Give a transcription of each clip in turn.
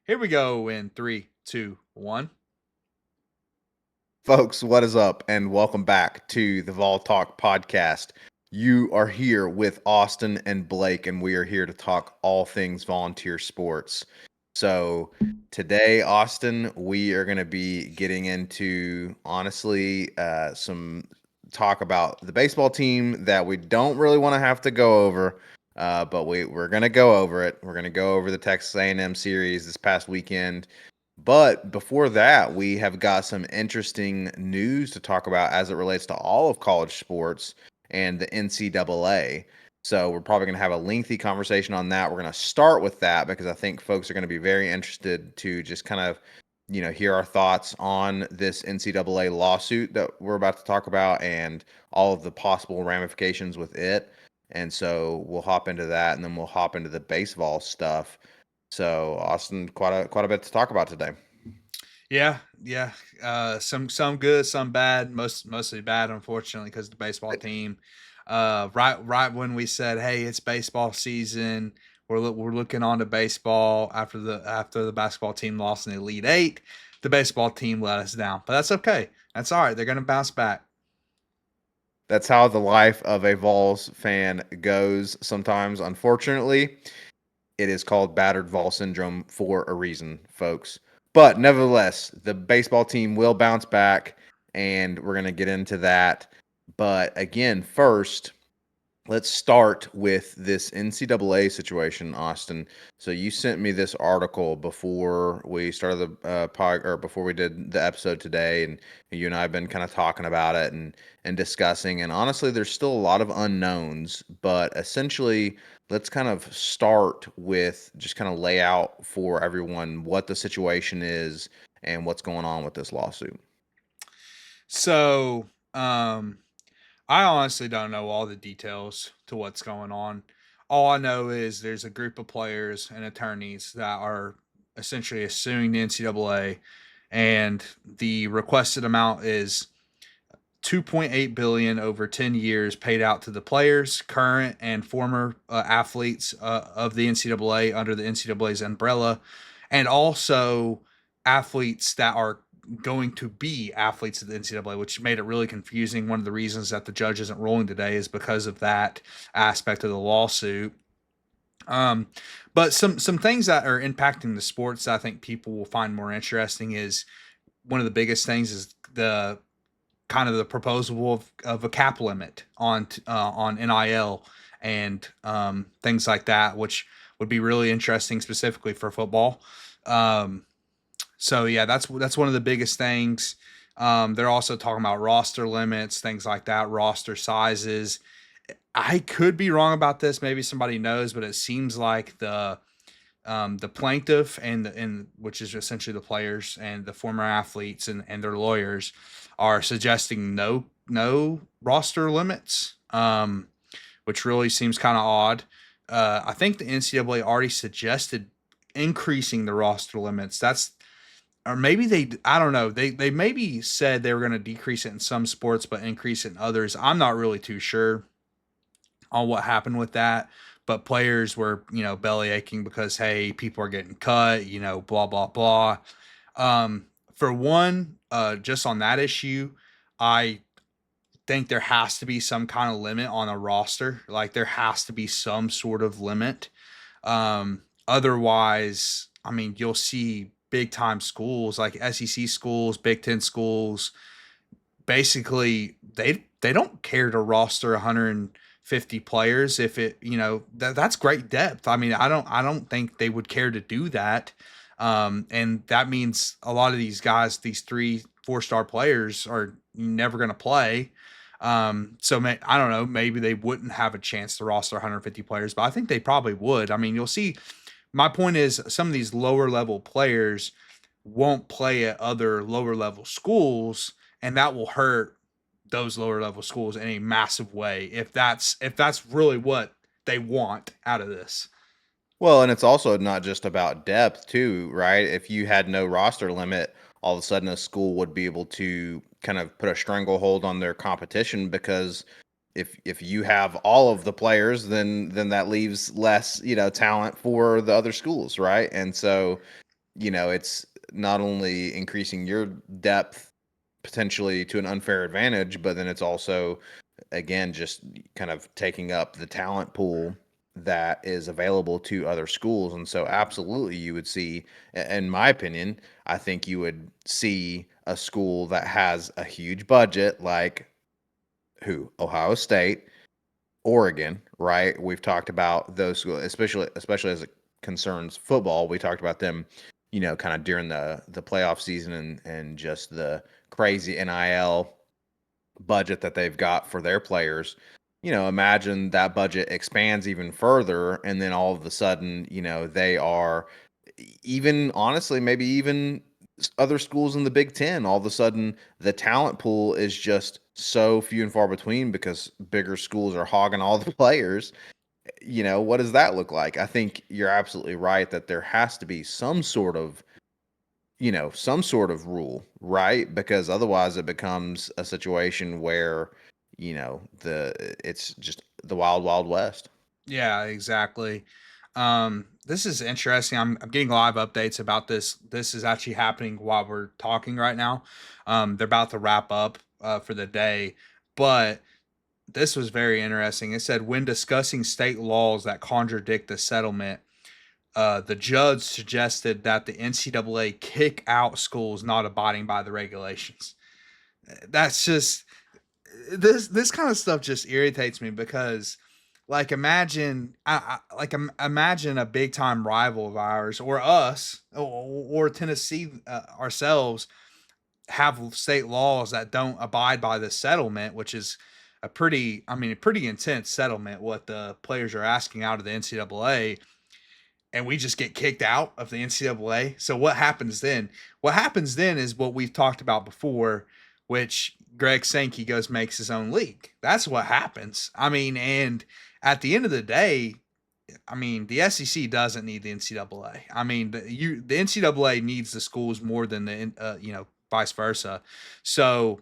Here we go in three, two, one. Folks, what is up? And welcome back to the Vol Talk podcast. You are here with Austin and Blake, and we are here to talk all things volunteer sports. So, today, Austin, we are going to be getting into honestly some talk about the baseball team that we don't really want to have to go over, but we're going to go over it. We're going to go over the Texas A&M series this past weekend. But before that, we have got some interesting news to talk about as it relates to all of college sports and the NCAA. So we're probably going to have a lengthy conversation on that. We're going to start with that because I think folks are going to be very interested to just kind of, hear our thoughts on this NCAA lawsuit that we're about to talk about and all of the possible ramifications with it. And so we'll hop into that, and then we'll hop into the baseball stuff. So, Austin, quite a bit to talk about today. Yeah. Some good, some bad. Mostly bad, unfortunately, because the baseball team. Right when we said, "Hey, it's baseball season," we're looking on to baseball after the basketball team lost in the Elite Eight. The baseball team let us down, but that's okay. That's all right. They're gonna bounce back. That's how the life of a Vols fan goes sometimes. Unfortunately, it is called battered Vol syndrome for a reason, folks. But nevertheless, the baseball team will bounce back, and we're going to get into that. But again, first, let's start with this NCAA situation, Austin. So you sent me this article before we started the pod, or before we did the episode today, and you and I have been kind of talking about it and discussing. And honestly, there's still a lot of unknowns, but essentially, let's kind of start with just kind of lay out for everyone what the situation is and what's going on with this lawsuit. So, I honestly don't know all the details to what's going on. All I know is there's a group of players and attorneys that are essentially suing the NCAA, and the requested amount is 2.8 billion over 10 years paid out to the players, current and former athletes of the NCAA under the NCAA's umbrella, and also athletes that are going to be athletes of the NCAA, which made it really confusing. One of the reasons that the judge isn't ruling today is because of that aspect of the lawsuit. Um, but some things that are impacting the sports that I think people will find more interesting is one of the biggest things is the kind of the proposal of a cap limit on NIL and things like that, which would be really interesting specifically for football. Um, so yeah, that's one of the biggest things. They're also talking about roster limits, things like that, roster sizes. I could be wrong about this. Maybe somebody knows, but it seems like the plaintiff and which is essentially the players and the former athletes and their lawyers are suggesting no roster limits, which really seems kind of odd. I think the NCAA already suggested increasing the roster limits. That's or maybe they I don't know. They maybe said they were going to decrease it in some sports but increase it in others. I'm not really too sure on what happened with that. But players were, belly aching because hey, people are getting cut, blah blah blah. For one, just on that issue, I think there has to be some kind of limit on a roster. Like there has to be some sort of limit. Otherwise, I mean, you'll see big time schools like SEC schools, Big Ten schools basically they don't care to roster 150 players if it that's great depth. I mean, I don't think they would care to do that. And that means a lot of these guys, these 3 4 star players are never going to play. I don't know, maybe they wouldn't have a chance to roster 150 players, but I think they probably would. I mean, you'll see. My point is some of these lower level players won't play at other lower level schools, and that will hurt those lower level schools in a massive way if that's really what they want out of this. Well, and it's also not just about depth too, right? If you had no roster limit, all of a sudden a school would be able to kind of put a stranglehold on their competition because if you have all of the players, then that leaves less, talent for the other schools, right? And so it's not only increasing your depth potentially to an unfair advantage, but then it's also, again, just kind of taking up the talent pool that is available to other schools. And so, absolutely, you would see, in my opinion, I think you would see a school that has a huge budget, like who? Ohio State, Oregon, right? We've talked about those schools, especially as it concerns football. We talked about them, kind of during the playoff season and just the crazy NIL budget that they've got for their players. Imagine that budget expands even further, and then all of a sudden, they are, even honestly, maybe even other schools in the Big Ten. All of a sudden, the talent pool is just so few and far between because bigger schools are hogging all the players. What does that look like? I think you're absolutely right that there has to be some sort of rule, right? Because otherwise it becomes a situation where, the it's just the wild, wild west. Yeah, exactly. This is interesting. I'm getting live updates about this. This is actually happening while we're talking right now. They're about to wrap up for the day, but this was very interesting. It said when discussing state laws that contradict the settlement, the judge suggested that the NCAA kick out schools not abiding by the regulations. That's just this kind of stuff just irritates me because like imagine imagine a big time rival of ours or us or Tennessee ourselves have state laws that don't abide by the settlement, which is a pretty intense settlement what the players are asking out of the NCAA, and we just get kicked out of the NCAA. So what happens then? What happens then is what we've talked about before, which Greg Sankey goes makes his own league. That's what happens. I mean, and at the end of the day, I mean, the SEC doesn't need the NCAA. I mean, the NCAA needs the schools more than the vice versa. So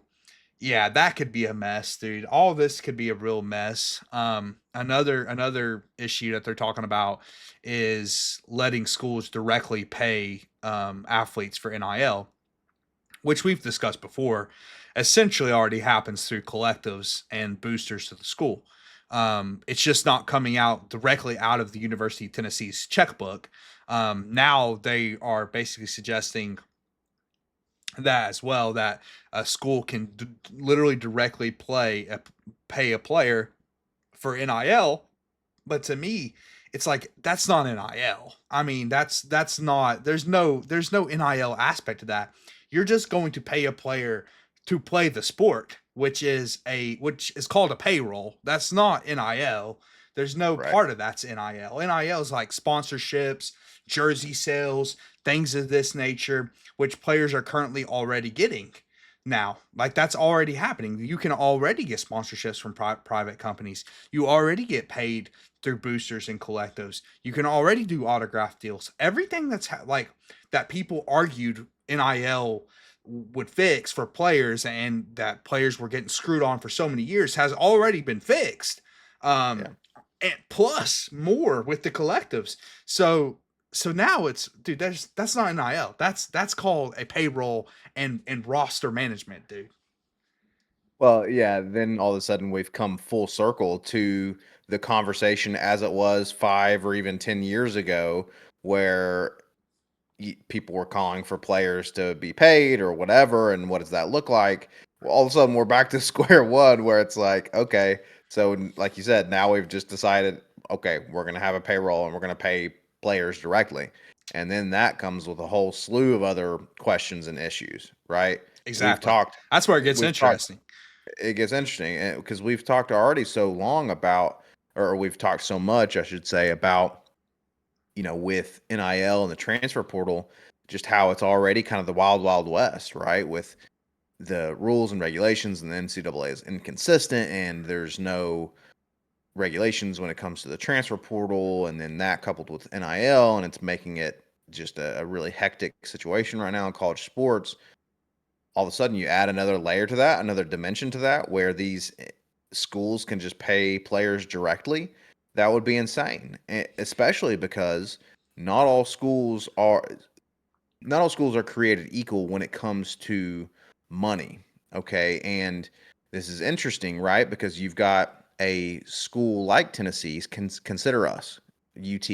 yeah, that could be a mess, dude. All this could be a real mess. Another issue that they're talking about is letting schools directly pay athletes for NIL, which we've discussed before. Essentially, already happens through collectives and boosters to the school. It's just not coming out directly out of the University of Tennessee's checkbook. Now they are basically suggesting that as well, that a school can literally directly pay a player for NIL. But to me, it's like that's not NIL. I mean, that's not there's no NIL aspect to that. You're just going to pay a player to play the sport, which is called a payroll. That's not NIL. There's no Right. part of that's NIL. NIL is like sponsorships, jersey sales, things of this nature, which players are currently already getting now. Like that's already happening. You can already get sponsorships from private companies. You already get paid through boosters and collectives. You can already do autograph deals. Everything like that people argued NIL would fix for players and that players were getting screwed on for so many years has already been fixed. Yeah. And plus more with the collectives. So now it's dude, that's not NIL. That's called a payroll and roster management, dude. Well, yeah, then all of a sudden we've come full circle to the conversation as it was 5 or even 10 years ago, where people were calling for players to be paid or whatever, and what does that look like? Well, all of a sudden we're back to square one, where it's like, okay, so like you said, now we've just decided, okay, we're going to have a payroll and we're going to pay players directly, and then that comes with a whole slew of other questions and issues, right? we've Exactly. talked That's where it gets we've talked interesting. It gets interesting because we've talked already so long about, or we've talked so much, I should say, about, with NIL and the transfer portal, just how it's already kind of the wild, wild west, right? With the rules and regulations, and the NCAA is inconsistent, and there's no regulations when it comes to the transfer portal, and then that coupled with NIL, and it's making it just a really hectic situation right now in college sports. All of a sudden, you add another layer to that, another dimension to that, where these schools can just pay players directly. That would be insane, especially because not all schools are. not all schools are created equal when it comes to money. Okay. And this is interesting, right? Because you've got a school like Tennessee's, consider us, UT.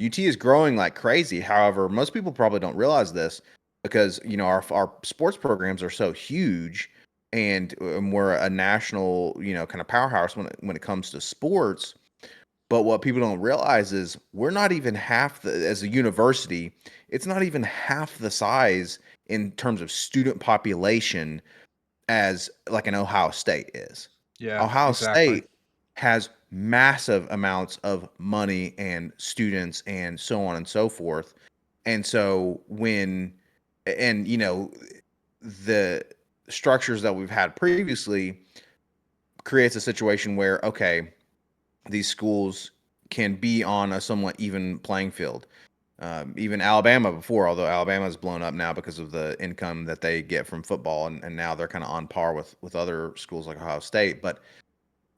UT is growing like crazy. However, most people probably don't realize this because, our sports programs are so huge and we're a national, kind of powerhouse when it comes to sports. But what people don't realize is we're not even half as a university, it's not even half the size in terms of student population as like an Ohio State is. Yeah, Ohio exactly. State has massive amounts of money and students and so on and so forth. And so and the structures that we've had previously creates a situation where, okay, these schools can be on a somewhat even playing field. Even Alabama before, although Alabama's blown up now because of the income that they get from football, and now they're kind of on par with other schools like Ohio State. But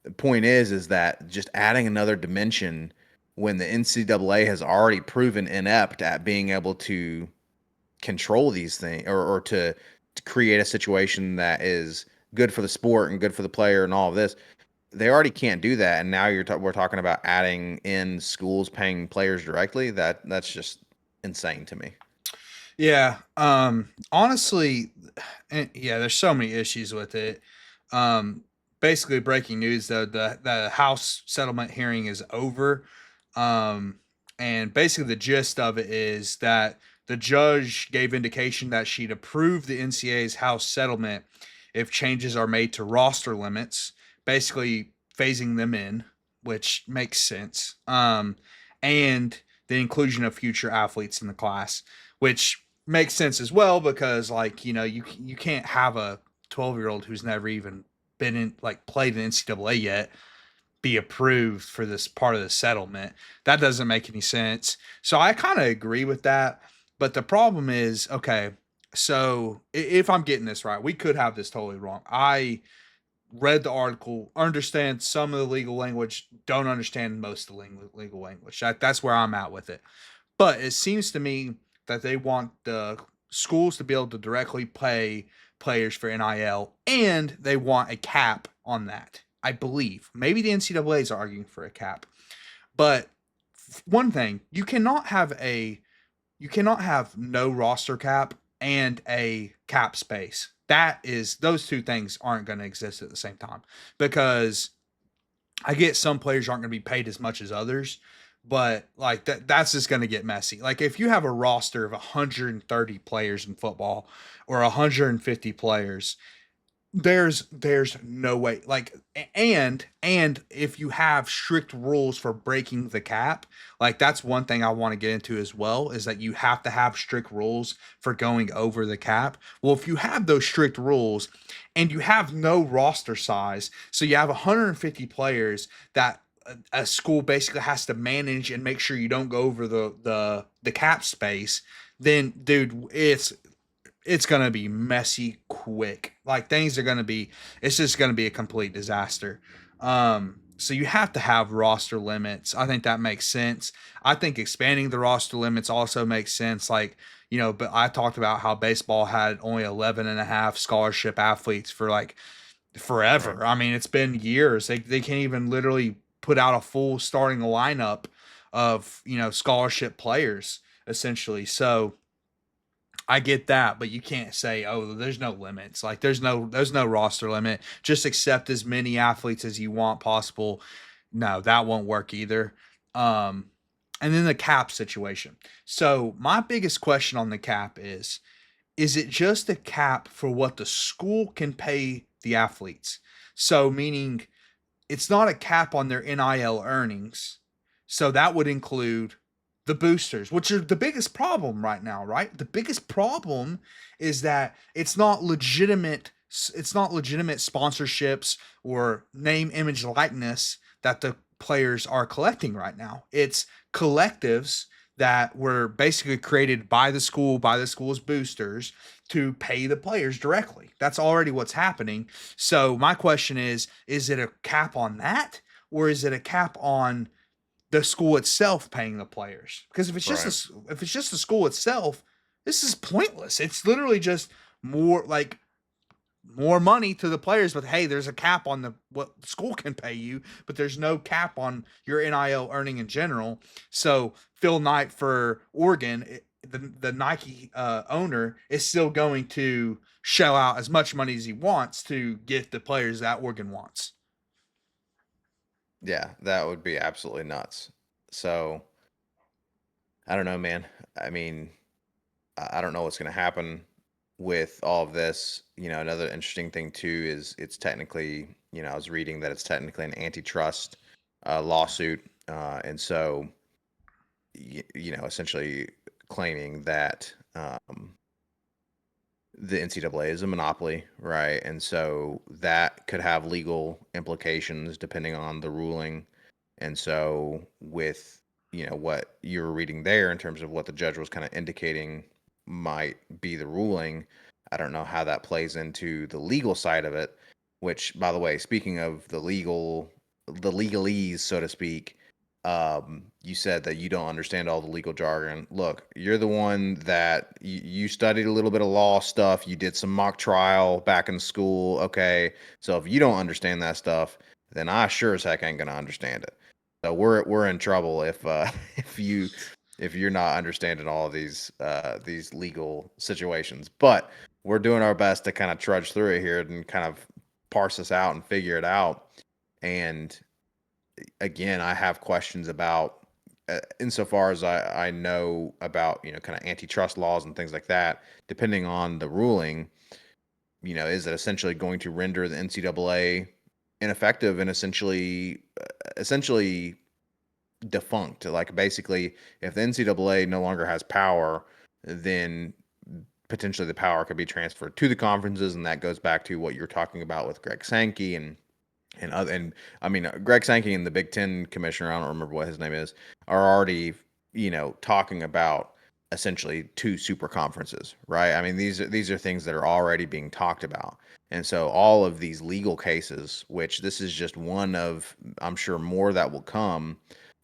the point is that just adding another dimension when the NCAA has already proven inept at being able to control these things or to create a situation that is good for the sport and good for the player and all of this, they already can't do that, and now we're talking about adding in schools paying players directly. That's just insane to me. Yeah. Honestly, yeah, there's so many issues with it. Um, Basically, breaking news though, the House settlement hearing is over. Um, and basically, the gist of it is that the judge gave indication that she'd approve the NCAA's House settlement if changes are made to roster limits, basically phasing them in, which makes sense. And the inclusion of future athletes in the class, which makes sense as well because you can't have a 12-year-old who's never even been in like played in NCAA yet be approved for this part of the settlement. That doesn't make any sense. So I kind of agree with that. But the problem is, okay, so if I'm getting this right, we could have this totally wrong. I read the article, understand some of the legal language, don't understand most of the legal language. That's where I'm at with it. But it seems to me that they want the schools to be able to directly pay players for NIL, and they want a cap on that. I believe maybe the NCAA is arguing for a cap, but one thing you cannot have no roster cap and a cap space. That is those two things aren't going to exist at the same time because I get some players aren't going to be paid as much as others, but like that's just going to get messy. Like if you have a roster of 130 players in football or 150 players, there's no way like and if you have strict rules for breaking the cap, like that's one thing I want to get into as well, is that you have to have strict rules for going over the cap. Well, if you have those strict rules and you have no roster size, so you have 150 players that a school basically has to manage and make sure you don't go over the cap space, then dude, it's gonna be messy quick. Like things are gonna be, it's just gonna be a complete disaster. So you have to have roster limits. I think that makes sense. I think expanding the roster limits also makes sense. Like, but I talked about how baseball had only 11 and a half scholarship athletes for like Right. forever. I mean, it's been years. They can't even literally put out a full starting lineup of, scholarship players essentially. So, I get that, but you can't say, "Oh, there's no limits." Like there's no roster limit. Just accept as many athletes as you want possible. No, that won't work either. Um, and then the cap situation. So my biggest question on the cap is it just a cap for what the school can pay the athletes? So meaning it's not a cap on their NIL earnings. So that would include the boosters, which are the biggest problem right now, right? The biggest problem is that it's not legitimate sponsorships or name image likeness that the players are collecting right now. It's collectives that were basically created by the school's boosters to pay the players directly. That's already what's happening. So my question is it a cap on that, or is it a cap on the school itself paying the players? Because if it's just Right. if it's just the school itself, This is pointless. It's literally just more like more money to the players, but hey, there's a cap on the what the school can pay you, but there's no cap on your NIL earning in general. So Phil Knight for Oregon, the Nike owner is still going to shell out as much money as he wants to get the players that Oregon wants. Yeah, that would be absolutely nuts. So I don't know, man. I mean, I don't know what's going to happen with all of this. Another interesting thing too is it's technically, I was reading that it's technically an antitrust lawsuit, and so essentially claiming that the NCAA is a monopoly, right? And so that could have legal implications depending on the ruling. And so with what you were reading there in terms of what the judge was kind of indicating might be the ruling, I don't know how that plays into the legal side of it, which by the way, speaking of the legalese, so to speak, you said that you don't understand all the legal jargon. Look, you're the one that you studied a little bit of law stuff. You did some mock trial back in school. Okay. So if you don't understand that stuff, then I sure as heck ain't gonna understand it. So we're in trouble if if you if you're not understanding all of these legal situations. But we're doing our best to kind of trudge through it here and kind of parse this out and figure it out. And again, I have questions about, insofar as I know about, kind of antitrust laws and things like that, depending on the ruling, is it essentially going to render the NCAA ineffective and essentially defunct? Like basically, if the NCAA no longer has power, then potentially the power could be transferred to the conferences, and that goes back to what you're talking about with Greg Sankey and I mean Greg Sankey and the Big Ten commissioner, I don't remember what his name is, are already talking about essentially two super conferences, right? I mean these are things that are already being talked about, and so all of these legal cases, which this is just one of I'm sure more that will come,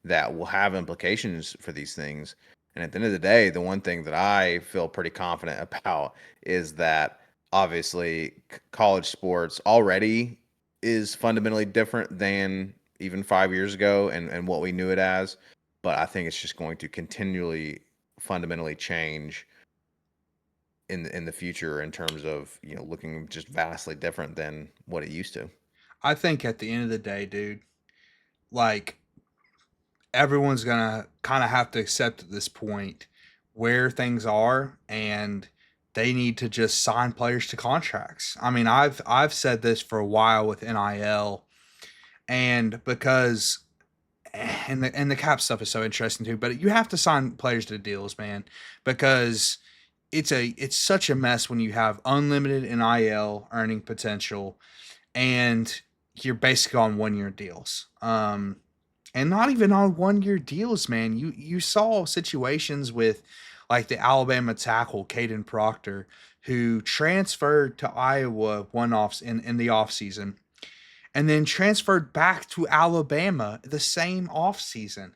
that will have implications for these things. And at the end of the day, the one thing that I feel pretty confident about is that obviously college sports already is fundamentally different than even 5 years ago and what we knew it as. But I think it's just going to continually fundamentally change in the future in terms of looking just vastly different than what it used to. I think at the end of the day, dude, like everyone's gonna kind of have to accept at this point where things are, and they need to just sign players to contracts. I mean, I've said this for a while with NIL, and because and the cap stuff is so interesting too. But you have to sign players to deals, man, because it's such a mess when you have unlimited NIL earning potential and you're basically on 1 year deals. And not even on 1 year deals, man. You saw situations with like the Alabama tackle Caden Proctor, who transferred to Iowa one off in the offseason and then transferred back to Alabama the same offseason.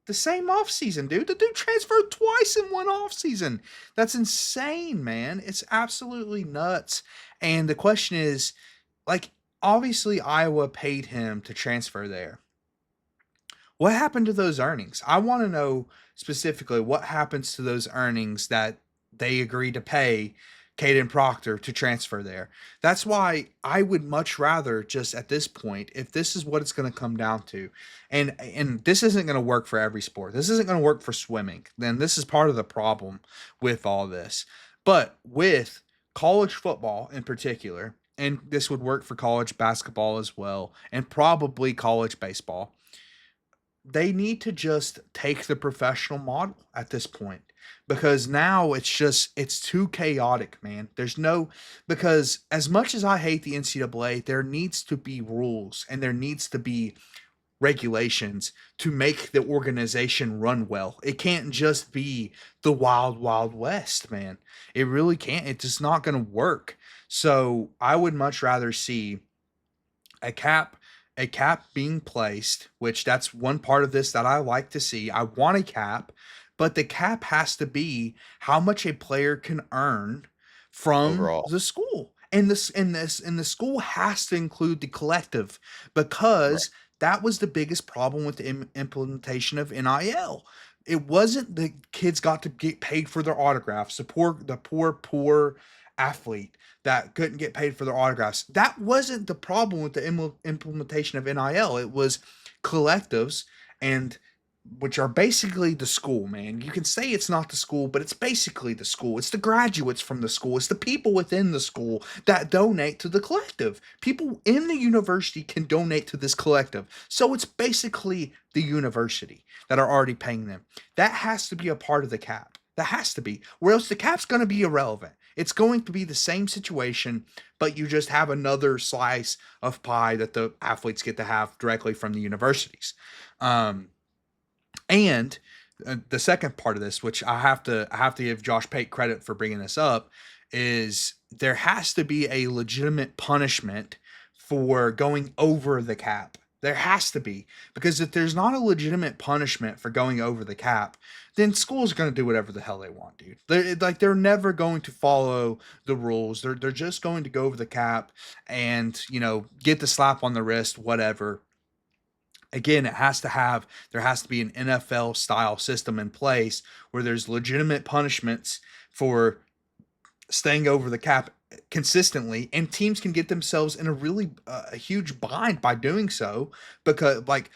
The same offseason, dude. The dude transferred twice in one offseason. That's insane, man. It's absolutely nuts. And the question is, like, obviously Iowa paid him to transfer there. What happened to those earnings? I want to know specifically what happens to those earnings that they agreed to pay Caden Proctor to transfer there. That's why I would much rather just at this point, if this is what it's going to come down to, and this isn't going to work for every sport. This isn't going to work for swimming. Then this is part of the problem with all this. But with college football in particular, and this would work for college basketball as well, and probably college baseball, they need to just take the professional model at this point, because now it's too chaotic, man. There's no, because as much as I hate the NCAA, there needs to be rules and there needs to be regulations to make the organization run well. It can't just be the wild wild west, man. It really can't. It's just not going to work. So I would much rather see a cap a cap being placed, which that's one part of this that I like to see. I want a cap, but the cap has to be how much a player can earn from overall. the school. And the school has to include the collective, because Right. that was the biggest problem with the implementation of NIL. It wasn't the kids got to get paid for their autographs, the poor athlete that couldn't get paid for their autographs. That wasn't the problem with the implementation of NIL. It was collectives, and which are basically the school, man. You can say it's not the school, but it's basically the school. It's the graduates from the school. It's the people within the school that donate to the collective. People in the university can donate to this collective. So it's basically the university that are already paying them. That has to be a part of the cap. That has to be. Or else the cap's going to be irrelevant. It's going to be the same situation, but you just have another slice of pie that the athletes get to have directly from the universities. Um, and the second part of this, which I have to give Josh Pate credit for bringing this up, is there has to be a legitimate punishment for going over the cap. There has to be, because if there's not a legitimate punishment for going over the cap, then school's going to do whatever the hell they want, dude. They're never going to follow the rules. They're just going to go over the cap and get the slap on the wrist, whatever. Again, there has to be an NFL style system in place where there's legitimate punishments for staying over the cap consistently, and teams can get themselves in a really a huge bind by doing so, because like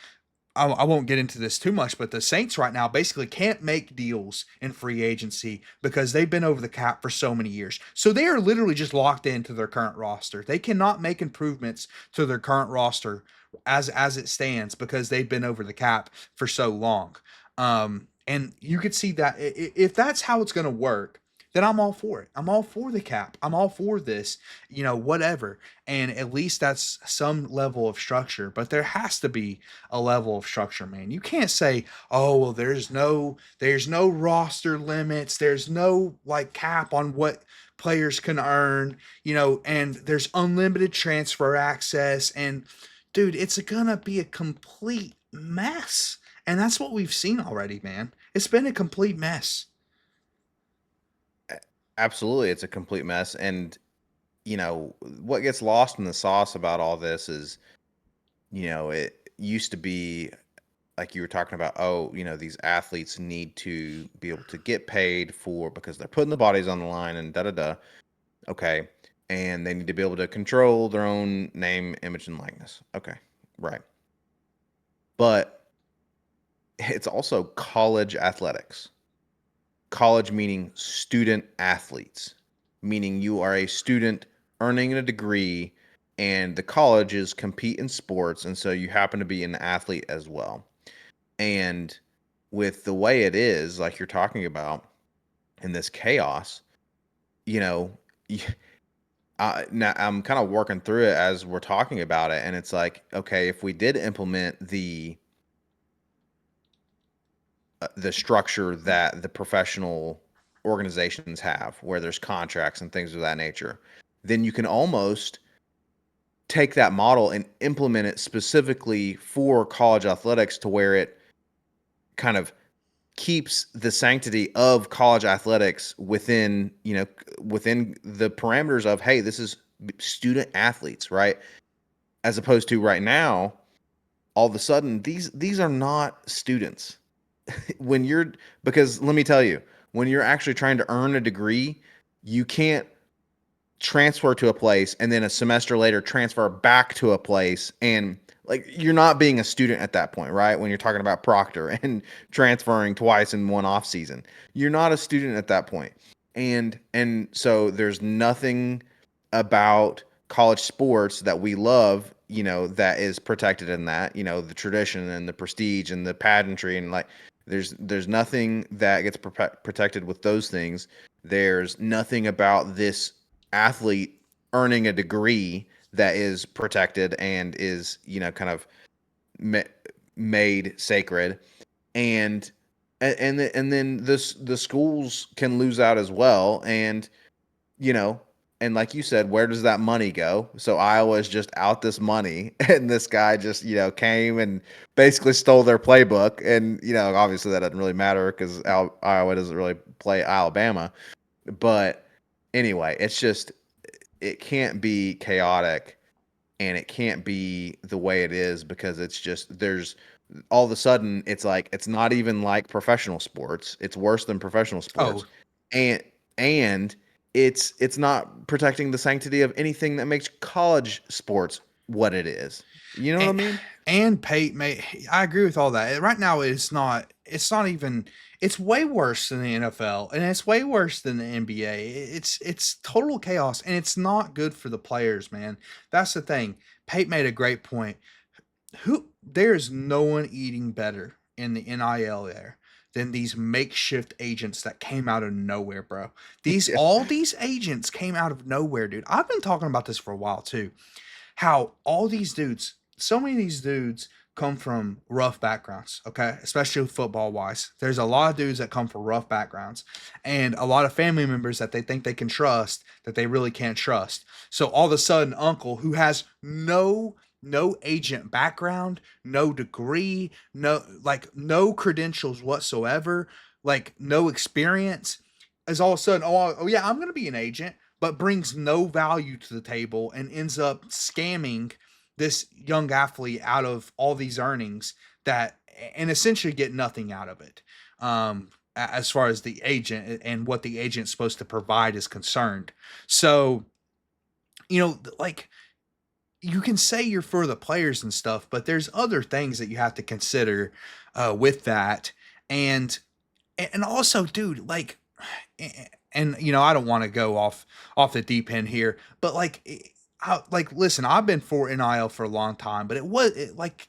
I won't get into this too much, but the Saints right now basically can't make deals in free agency because they've been over the cap for so many years. So they are literally just locked into their current roster. They cannot make improvements to their current roster as it stands because they've been over the cap for so long. And you could see that if that's how it's going to work, then I'm all for it. I'm all for the cap. I'm all for this, whatever. And at least that's some level of structure, but there has to be a level of structure, man. You can't say, "Oh, well there's no roster limits. There's no like cap on what players can earn, and there's unlimited transfer access." And dude, it's going to be a complete mess. And that's what we've seen already, man. It's been a complete mess. Absolutely, it's a complete mess. And what gets lost in the sauce about all this is, it used to be like you were talking about, oh, these athletes need to be able to get paid for because they're putting the bodies on the line and da da da. Okay. And they need to be able to control their own name, image, and likeness. Okay. Right. But it's also college athletics. College meaning student athletes, meaning you are a student earning a degree, and the colleges compete in sports. And so you happen to be an athlete as well. And with the way it is, like you're talking about in this chaos, you know, y- now I'm kind of working through it as we're talking about it. And it's like, okay, if we did implement the structure that the professional organizations have, where there's contracts and things of that nature, then you can almost take that model and implement it specifically for college athletics to where it kind of keeps the sanctity of college athletics within the parameters of, hey, this is student athletes, right? As opposed to right now, all of a sudden these are not students. when you're Because let me tell you, when you're actually trying to earn a degree, you can't transfer to a place and then a semester later transfer back to a place, and like you're not being a student at that point, right? When you're talking about proctor and transferring twice in one off season, you're not a student at that point. And so there's nothing about college sports that we love, that is protected in that, the tradition and the prestige and the pageantry, and like there's nothing that gets protected with those things. There's nothing about this athlete earning a degree that is protected and is, kind of ma- made sacred. And then the schools can lose out as well. And you know And like you said, where does that money go? So Iowa's just out this money, and this guy just came and basically stole their playbook. And obviously that doesn't really matter because Iowa doesn't really play Alabama. But anyway, it's just it can't be chaotic and it can't be the way it is because it's just there's all of a sudden it's like it's not even like professional sports. It's worse than professional sports. Oh, And and it's not protecting the sanctity of anything that makes college sports what it is. You know what I and, mean? and Pate, I agree with all that. Right now, it's not even. It's way worse than the NFL, and it's way worse than the NBA. It's total chaos, and it's not good for the players, man. That's the thing. Pate made a great point. There's no one eating better in the NIL there than these makeshift agents that came out of nowhere, bro. These Yeah. all these agents came out of nowhere, dude. I've been talking about this for a while too. How all these dudes, so many of these dudes come from rough backgrounds, okay? Especially football wise. There's a lot of dudes that come from rough backgrounds and a lot of family members that they think they can trust that they really can't trust. So all of a sudden, uncle who has no agent background, no degree, no credentials whatsoever, like no experience, is all of a sudden, oh yeah, I'm gonna be an agent, but brings no value to the table and ends up scamming this young athlete out of all these earnings that and essentially get nothing out of it. As far as the agent and what the agent's supposed to provide is concerned. So, like you can say you're for the players and stuff, but there's other things that you have to consider with that. And and also, dude, like, and I don't want to go off the deep end here, but listen, I've been for NIL for a long time, but like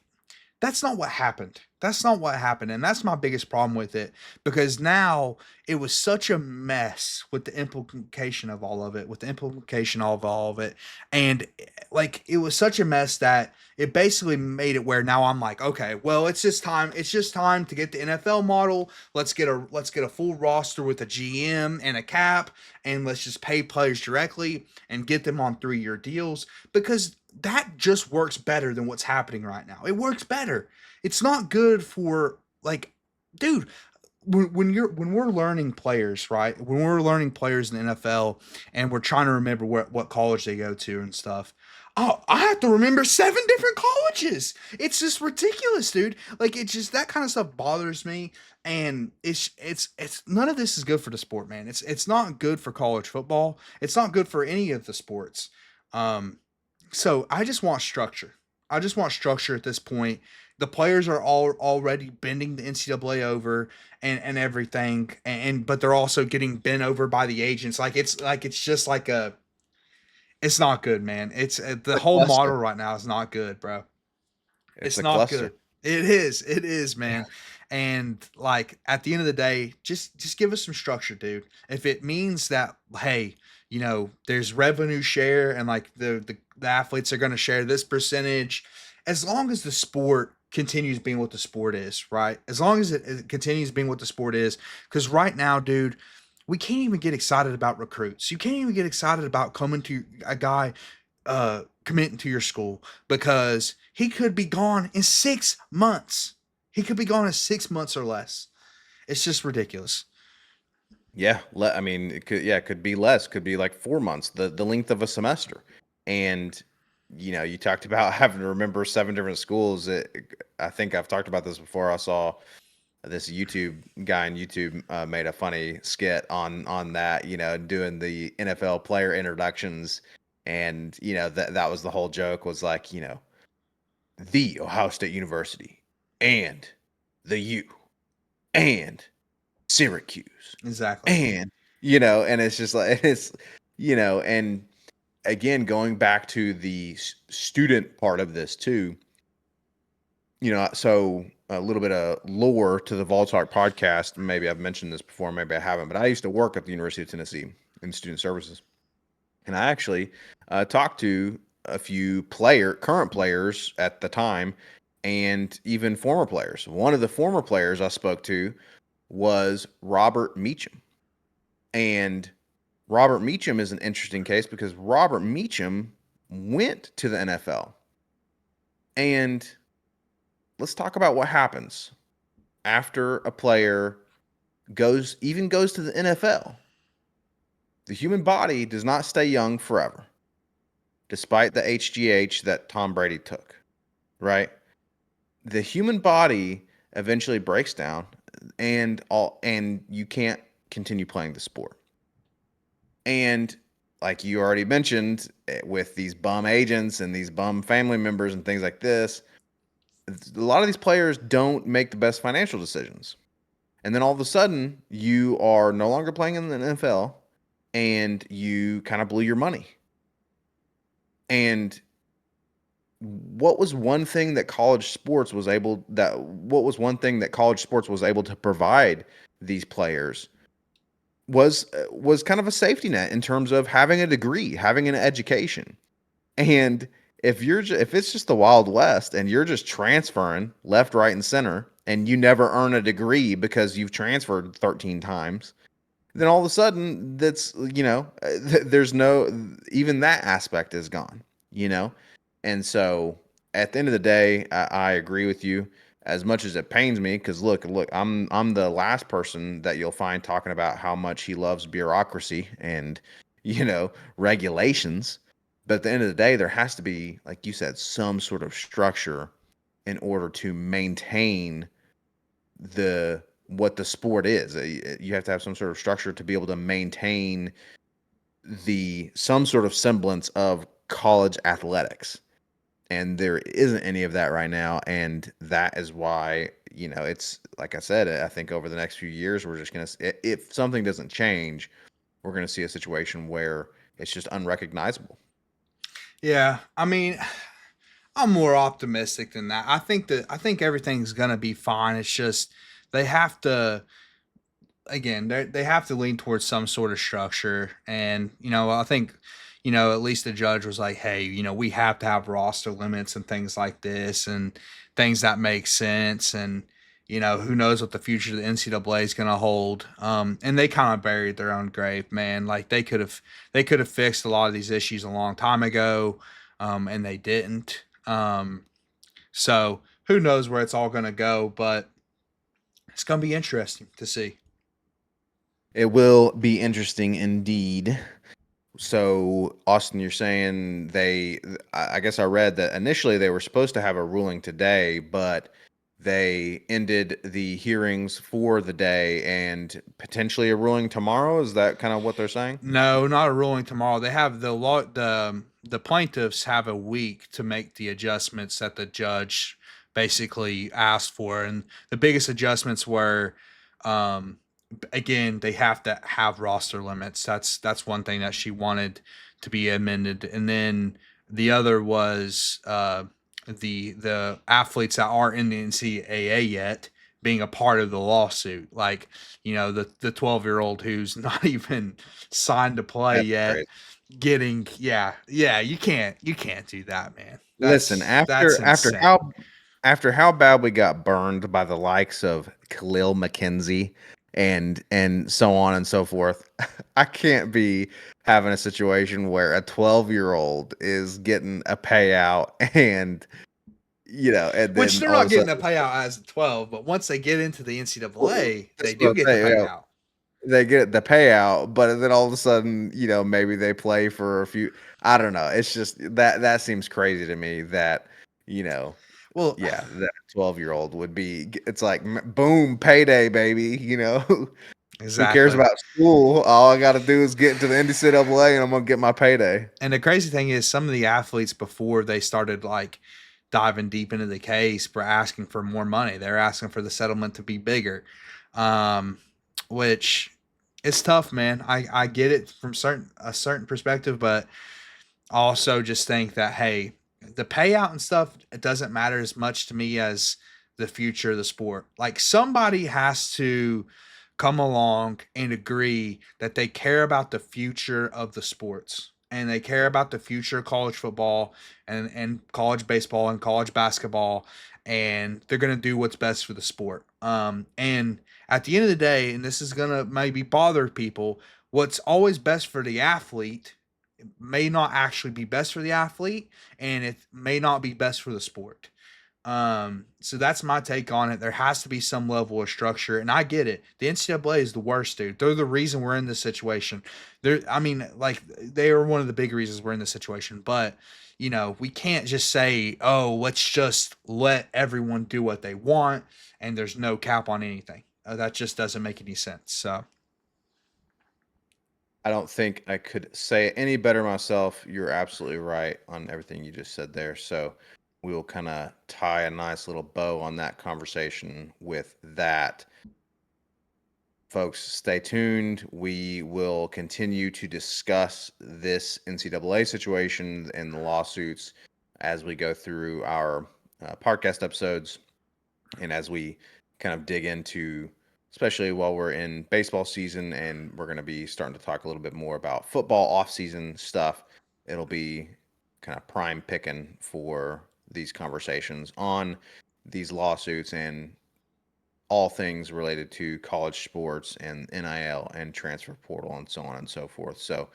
that's not what happened. That's not what happened. And that's my biggest problem with it because now it was such a mess with the implication of all of it, with the implication of all of it. And like it was such a mess that it basically made it where now I'm like, okay, well, it's just time. It's just time to get the NFL model. Let's get a full roster with a GM and a cap, and let's just pay players directly and get them on 3-year deals because that just works better than what's happening right now. It works better. It's not good for like, dude. When we're learning players, right? When we're learning players in the NFL, and we're trying to remember what college they go to and stuff. Oh, I have to remember 7 different colleges. It's just ridiculous, dude. Like it's just that kind of stuff bothers me, and it's none of this is good for the sport, man. It's not good for college football. It's not good for any of the sports. Um, so I just want structure. I just want structure at this point. The players are all already bending the NCAA over and everything, and but they're also getting bent over by the agents. It's just like a, it's not good, man. It's the The whole cluster. model right now is not good, bro. It's It's a not cluster. good. It is, man. And like at the end of the day, just give us some structure, dude. If it means that, hey, there's revenue share and like the athletes are going to share this percentage, as long as the sport continues being what the sport is, right? As long as it continues being what the sport is, because right now, dude, we can't even get excited about recruits. You can't even get excited about coming to a guy committing to your school because he could be gone in 6 months. He could be gone in 6 months or less. It's just ridiculous. Yeah, I mean, it could be less, could be like 4 months, the length of a semester. And you talked about having to remember 7 different schools. I think I've talked about this before. I saw this YouTube guy on YouTube made a funny skit on that, doing the NFL player introductions, and that was the whole joke was like, the Ohio State University and the U and Syracuse Exactly. and and it's just like and again going back to the student part of this too, so a little bit of lore to the Vol Talk podcast. Maybe I've mentioned this before, maybe I haven't, but I used to work at the University of Tennessee in student services, and I actually talked to a few current players at the time, and even former players. One of the former players I spoke to was Robert Meacham, and Robert Meacham is an interesting case because Robert Meacham went to the NFL. And let's talk about what happens after a player goes to the NFL. The human body does not stay young forever, despite the HGH that Tom Brady took, right? The human body eventually breaks down and you can't continue playing the sport. And like you already mentioned, with these bum agents and these bum family members and things like this, a lot of these players don't make the best financial decisions. And then all of a sudden, you are no longer playing in the NFL and you kind of blew your money. And what was one thing that college sports was able to provide these players was kind of a safety net in terms of having a degree, having an education. And if it's just the Wild West and you're just transferring left, right, and center, and you never earn a degree because you've transferred 13 times, then all of a sudden there's no, even that aspect is gone, you know. And so at the end of the day, I agree with you. As much as it pains me, because look, I'm the last person that you'll find talking about how much he loves bureaucracy and regulations. But at the end of the day, there has to be, like you said, some sort of structure in order to maintain the what the sport is. You have to have some sort of structure to be able to maintain the some sort of semblance of college athletics. And there isn't any of that right now, and that is why, it's like I said, I think over the next few years we're just going to, if something doesn't change, we're going to see a situation where it's just unrecognizable. Yeah, I mean, I'm more optimistic than that. I think everything's gonna be fine. It's just they have to, again, they have to lean towards some sort of structure. And, I think, at least the judge was like, hey, we have to have roster limits and things like this and things that make sense. And, who knows what the future of the NCAA is going to hold. And they kind of buried their own grave, man. Like they could have fixed a lot of these issues a long time ago, and they didn't. So who knows where it's all going to go, but it's going to be interesting to see. It will be interesting indeed. So, Austin, you're saying I guess I read that initially they were supposed to have a ruling today, but they ended the hearings for the day and potentially a ruling tomorrow. Is that kind of what they're saying? No, not a ruling tomorrow. They have the plaintiffs have a week to make the adjustments that the judge basically asked for, and the biggest adjustments were, um, again, they have to have roster limits. That's one thing that she wanted to be amended, and then the other was the athletes that aren't in the NCAA yet being a part of the lawsuit, like the 12-year-old who's not even signed to play That's yet, crazy. getting, yeah, you can't do that, man. Listen, That's insane. after how bad we got burned by the likes of Khalil McKenzie and so on and so forth, I can't be having a situation where a 12-year-old is getting a payout and Which then they're all of not a getting sudden a payout as a 12, but once they get into the well, NCAA, that's they what do I'm get the saying, payout. they get the payout, but then all of a sudden, maybe they play for a few. I don't know. It's just that seems crazy to me that, you know, Well, yeah, that 12-year-old would be. It's like boom, payday, baby. Who cares exactly. about school? All I got to do is get into the NCAA, and I'm gonna get my payday. And the crazy thing is, some of the athletes before they started like diving deep into the case were asking for more money. They're asking for the settlement to be bigger, um, which it's tough, man. I get it from a certain perspective, but also just think that, hey, the payout and stuff, it doesn't matter as much to me as the future of the sport. Like, somebody has to come along and agree that they care about the future of the sports, and they care about the future of college football and college baseball and college basketball, and they're going to do what's best for the sport. And at the end of the day, and this is going to maybe bother people, what's always best for the athlete may not actually be best for the athlete, and it may not be best for the sport. So that's my take on it. There has to be some level of structure, and I get it. The NCAA is the worst, dude. They're the reason we're in this situation. I mean, like they are one of the big reasons we're in this situation. But we can't just say, "Oh, let's just let everyone do what they want," and there's no cap on anything. That just doesn't make any sense. So I don't think I could say it any better myself. You're absolutely right on everything you just said there. So we will kind of tie a nice little bow on that conversation with that. Folks, stay tuned. We will continue to discuss this NCAA situation and the lawsuits as we go through our podcast episodes and as we kind of dig into, especially while we're in baseball season, and we're going to be starting to talk a little bit more about football off-season stuff. It'll be kind of prime picking for these conversations on these lawsuits and all things related to college sports and NIL and transfer portal and so on and so forth. So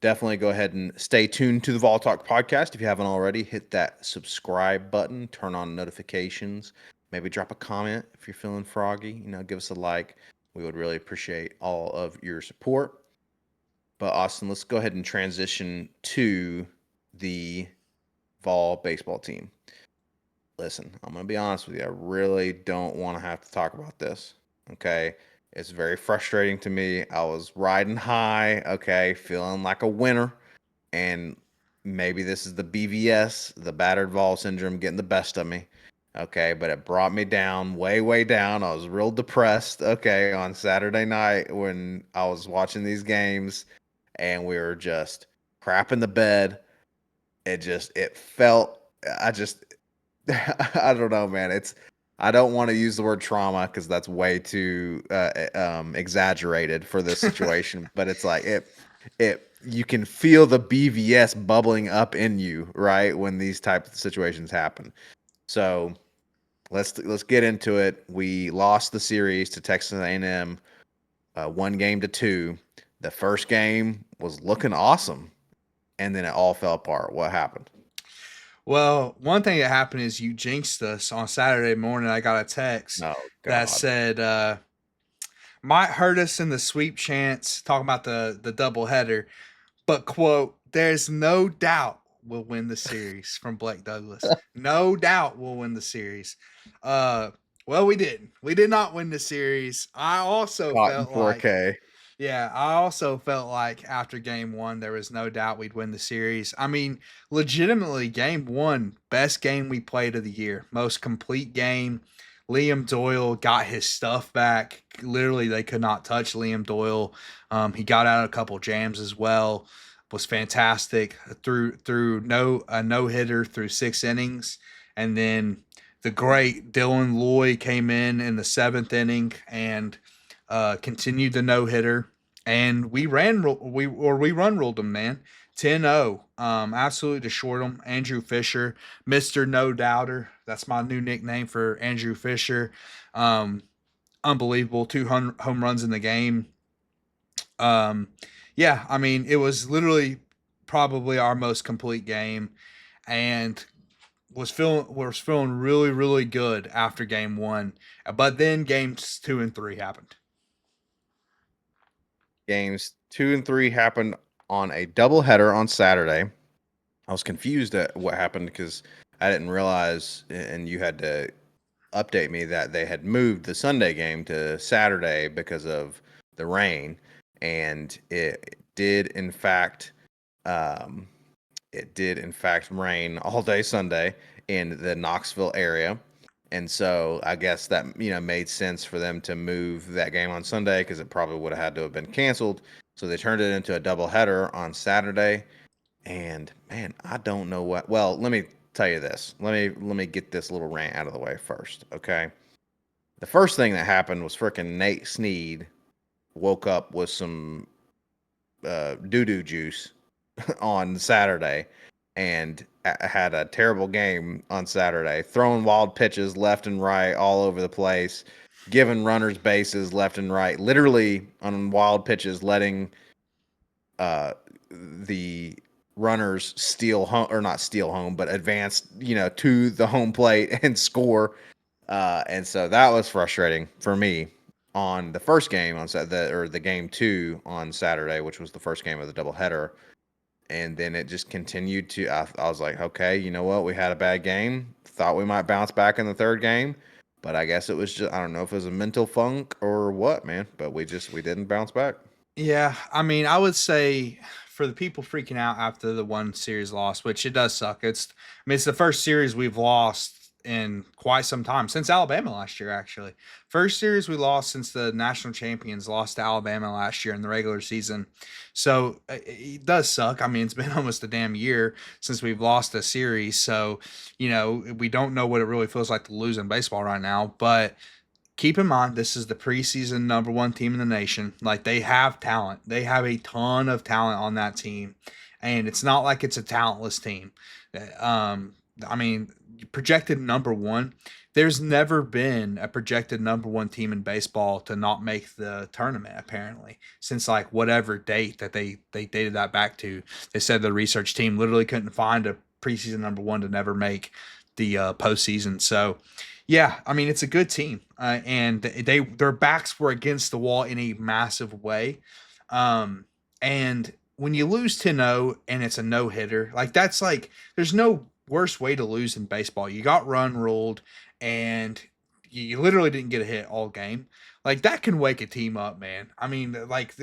definitely go ahead and stay tuned to the Vol Talk podcast. If you haven't already, hit that subscribe button, turn on notifications, maybe drop a comment if you're feeling froggy. Give us a like. We would really appreciate all of your support. But Austin, let's go ahead and transition to the Vol baseball team. Listen, I'm going to be honest with you. I really don't want to have to talk about this. Okay. It's very frustrating to me. I was riding high. Okay. Feeling like a winner. And maybe this is the BVS, the battered Vol syndrome, getting the best of me. Okay. But it brought me down, way, way down. I was real depressed. Okay. On Saturday night when I was watching these games and we were just crapping the bed. It felt, I just, I don't know, man. I don't want to use the word trauma because that's way too exaggerated for this situation. But it's like you can feel the BVS bubbling up in you, right, when these type of situations happen. So let's get into it. We lost the series to Texas A&M, 1-2. The first game was looking awesome, and then it all fell apart. What happened? Well, one thing that happened is you jinxed us on Saturday morning. I got a text Oh that God. said, might hurt us in the sweep chance, talking about the double header, but quote, there's no doubt we'll win the series from Blake Douglas. No doubt we'll win the series. Uh, well, we didn't. We did not win the series. I also Caught in felt like 4K. yeah, I also felt like after game one, there was no doubt we'd win the series. I mean, legitimately, game one, best game we played of the year, most complete game. Liam Doyle got his stuff back. Literally, they could not touch Liam Doyle. He got out a couple jams as well. Was fantastic. Through no hitter through 6 innings, and then the great Dylan Loy came in the seventh inning and continued the no hitter, and we run ruled them, man. 10-0. Absolutely destroyed them. Andrew Fisher, Mister No Doubter. That's my new nickname for Andrew Fisher. Um, Unbelievable. 200 home runs in the game. Um, yeah, I mean, it was literally probably our most complete game, and was feeling really really good after game one, but then games two and three happened. Games 2 and 3 happened on a doubleheader on Saturday. I was confused at what happened because I didn't realize, and you had to update me that they had moved the Sunday game to Saturday because of the rain, and um, it did in fact rain all day Sunday in the Knoxville area. And so I guess that made sense for them to move that game on Sunday because it probably would have had to have been canceled. So they turned it into a doubleheader on Saturday. And man, I don't know what. Well, let me tell you this. Let me get this little rant out of the way first, okay? The first thing that happened was freaking Nate Sneed woke up with some doo doo juice on Saturday and had a terrible game on Saturday, throwing wild pitches left and right all over the place, giving runners bases left and right, literally on wild pitches, letting uh, the runners steal home, or not steal home, but advance, to the home plate and score. And so that was frustrating for me on the first game or the game two on Saturday, which was the first game of the doubleheader. And then it just continued to. I was like, okay, you know what? We had a bad game. Thought we might bounce back in the third game, but I guess it was just, I don't know if it was a mental funk or what, man. But we didn't bounce back. Yeah, I mean, I would say for the people freaking out after the one series loss, which it does suck. It's the first series we've lost in quite some time since Alabama last year. Actually, first series we lost since the national champions lost to Alabama last year in the regular season. So it does suck. I mean, it's been almost a damn year since we've lost a series. So we don't know what it really feels like to lose in baseball right now, but keep in mind this is the preseason number one team in the nation. Like, they have talent. They have a ton of talent on that team, and it's not like it's a talentless team. I mean, projected number one. There's never been a projected number one team in baseball to not make the tournament, apparently, since like whatever date that they dated that back to. They said the research team literally couldn't find a preseason number one to never make the postseason. So yeah, I mean, it's a good team, and their backs were against the wall in a massive way. And when you lose 10-0 and it's a no hitter, like that's like there's no worse way to lose in baseball. You got run ruled, and you literally didn't get a hit all game. Like, that can wake a team up, man. I mean, like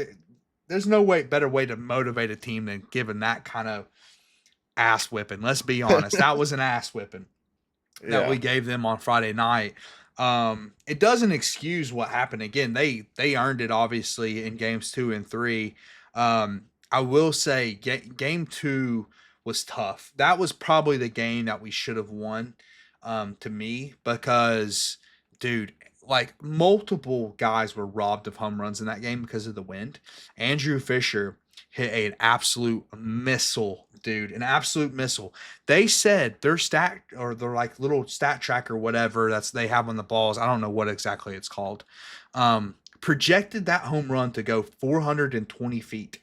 there's no better way to motivate a team than giving that kind of ass whipping. Let's be honest, that was an ass whipping that we Yeah. gave them on Friday night. It doesn't excuse what happened again. They earned it obviously in games 2 and 3. I will say game two was tough. That was probably the game that we should have won, to me, because dude, like multiple guys were robbed of home runs in that game because of the wind. Andrew Fisher hit an absolute missile, dude, an absolute missile. They said their stat, or their like little stat tracker, whatever that's they have on the balls. I don't know what exactly it's called. Projected that home run to go 420 feet,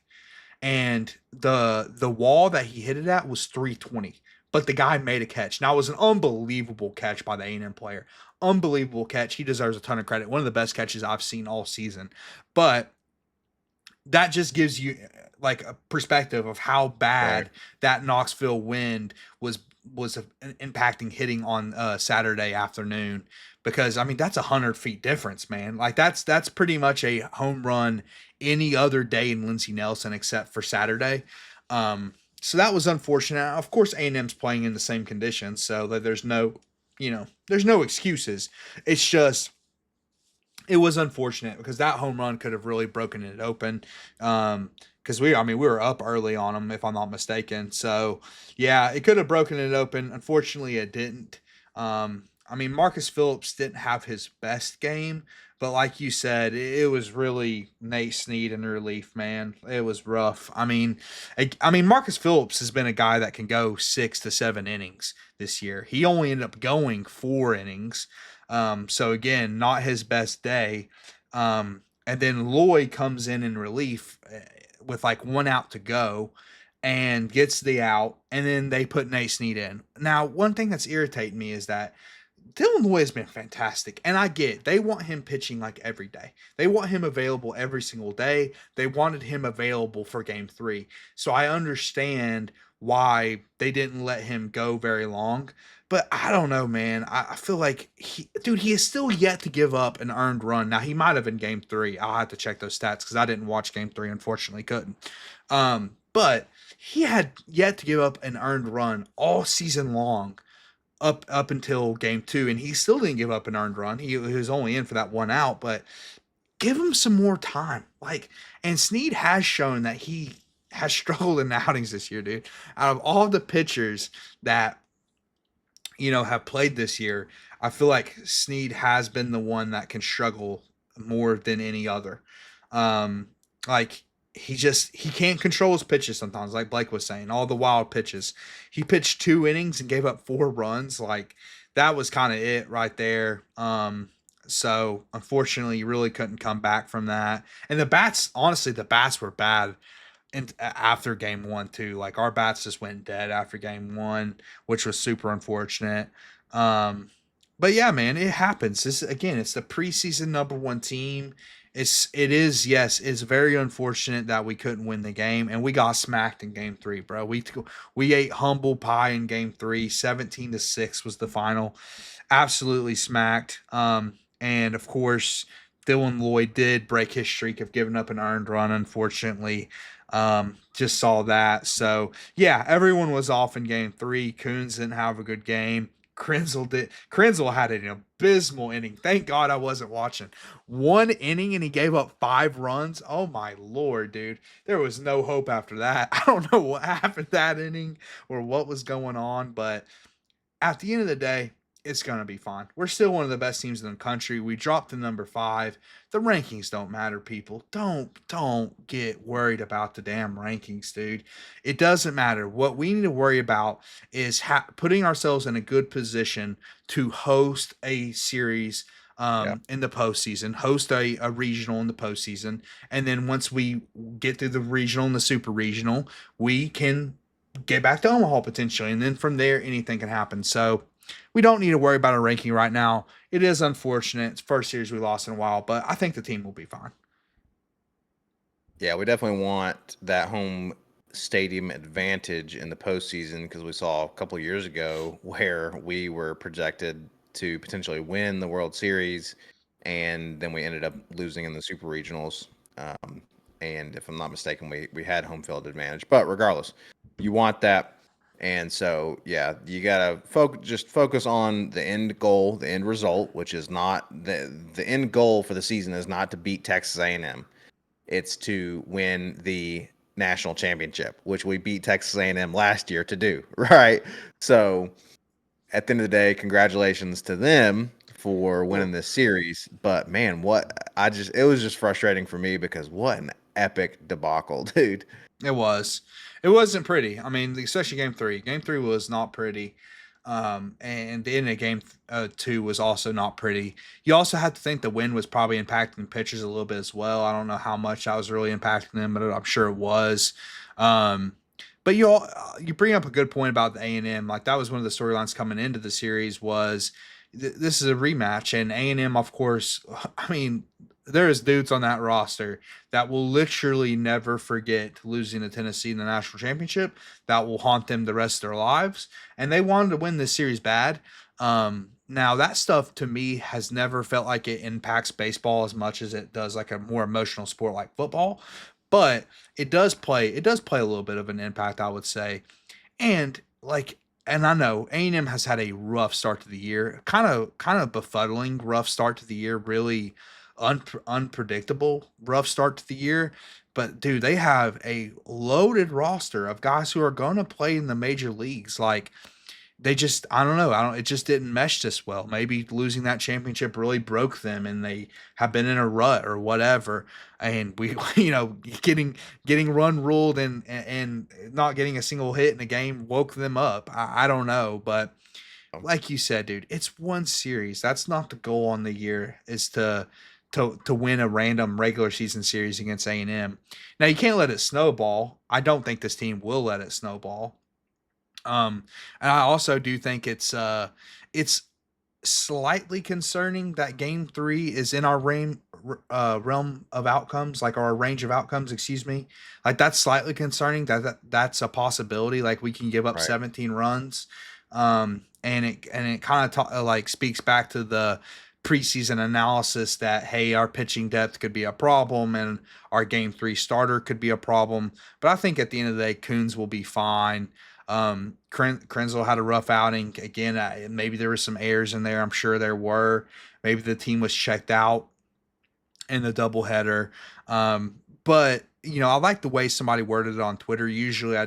and the wall that he hit it at was 320. But the guy made a catch. Now, it was an unbelievable catch by the A&M player. Unbelievable catch. He deserves a ton of credit. One of the best catches I've seen all season. But that just gives you like a perspective of how Right. bad that Knoxville wind was impacting hitting on Saturday afternoon, because I mean that's 100 feet difference, man. Like, that's pretty much a home run any other day in Lindsey Nelson except for Saturday. So that was unfortunate. Of course, A&M's playing in the same conditions, so that there's no excuses. It's just it was unfortunate because that home run could have really broken it open. Because I mean, we were up early on them, if I'm not mistaken. So yeah, it could have broken it open. Unfortunately, it didn't. I mean, Marcus Phillips didn't have his best game, but like you said, it was really Nate Snead in relief, man. It was rough. I mean, Marcus Phillips has been a guy that can go 6 to 7 innings this year. He only ended up going 4 innings. So again, not his best day. And then Lloyd comes in relief, with like one out to go, and gets the out. And then they put Nate Snead in. Now, one thing that's irritating me is that Dylan Lloyd has been fantastic. And I get they want him pitching like every day. They want him available every single day. They wanted him available for game three. So I understand why they didn't let him go very long. But I don't know, man. I feel like he is still yet to give up an earned run. Now, he might have in game three. I'll have to check those stats because I didn't watch game three, unfortunately, couldn't. But he had yet to give up an earned run all season long, up until game two, and he still didn't give up an earned run. He was only in for that one out, but give him some more time. Like, and Snead has shown that he has struggled in the outings this year, dude. Out of all the pitchers that have played this year, I feel like Snead has been the one that can struggle more than any other. Um, like, he can't control his pitches sometimes, like Blake was saying, all the wild pitches. He pitched 2 innings and gave up 4 runs. Like, that was kind of it right there. So unfortunately, you really couldn't come back from that. And the bats, honestly, the bats were bad. and after game one too. Like our bats just went dead after game one, which was super unfortunate. Um, but yeah, man, it happens. This again, it's the preseason number one team. It is yes, it's very unfortunate that we couldn't win the game and we got smacked in game three, bro. We ate humble pie in game three. 17-6 was the final. Absolutely smacked. And of course, Dylan Lloyd did break his streak of giving up an earned run, unfortunately. Just saw that. So, yeah, everyone was off in game three. Coons didn't have a good game. Krenzel did. Krenzel had an abysmal inning. Thank God I wasn't watching. One inning and he gave up 5 runs. Oh my lord, dude! There was no hope after that. I don't know what happened that inning or what was going on, but at the end of the day, it's going to be fine. We're still one of the best teams in the country. We dropped to number 5. The rankings don't matter, people. Don't get worried about the damn rankings, dude. It doesn't matter. What we need to worry about is putting ourselves in a good position to host a series Yeah. in the postseason, host a regional in the postseason, and then once we get through the regional and the super regional, we can get back to Omaha potentially, and then from there anything can happen. So we don't need to worry about a ranking right now. It is unfortunate. It's first series we lost in a while, but I think the team will be fine. Yeah, we definitely want that home stadium advantage in the postseason because we saw a couple of years ago where we were projected to potentially win the World Series, and then we ended up losing in the Super Regionals. Um, and if I'm not mistaken, we had home field advantage. But regardless, you want that. And so, yeah, you gotta just focus on the end goal, the end result, which is not the end goal for the season is not to beat Texas A&M. It's to win the national championship, which we beat Texas A&M last year to do, right? So at the end of the day, congratulations to them for winning Well, this series. But man, it was just frustrating for me because what an epic debacle, dude. it was. It wasn't pretty. I mean, especially game three. Game three was not pretty. And the end of game two was also not pretty. You also have to think the wind was probably impacting pitchers a little bit as well. I don't know how much that was really impacting them, but I'm sure it was. Um, but you bring up a good point about the A&M. Like that was one of the storylines coming into the series was this is a rematch, and A&M, of course. I mean, there is dudes on that roster that will literally never forget losing to Tennessee in the national championship. That will haunt them the rest of their lives. And they wanted to win this series bad. Now that stuff to me has never felt like it impacts baseball as much as it does like a more emotional sport like football. But it does play a little bit of an impact, I would say. And like and I know A&M has had a rough start to the year, kind of befuddling rough start to the year, really unpredictable rough start to the year. But dude, they have a loaded roster of guys who are going to play in the major leagues. Like they just I don't know. I don't it just didn't mesh this well. Maybe losing that championship really broke them and they have been in a rut or whatever. And we getting run ruled and not getting a single hit in a game woke them up. I don't know, but like you said, dude, it's one series. That's not the goal on the year is to win a random regular season series against A&M. Now you can't let it snowball. I don't think this team will let it snowball. And I also do think it's slightly concerning that game 3 is in our realm of outcomes, like our range of outcomes, excuse me. Like that's slightly concerning that's a possibility. Like we can give up Right. 17 runs. And it kind of like speaks back to the preseason analysis that hey, our pitching depth could be a problem and our game 3 starter could be a problem. But I think at the end of the day, Coons will be fine. Krenzel had a rough outing again. Maybe there were some errors in there. I'm sure there were. Maybe the team was checked out in the doubleheader. But I like the way somebody worded it on Twitter. Usually,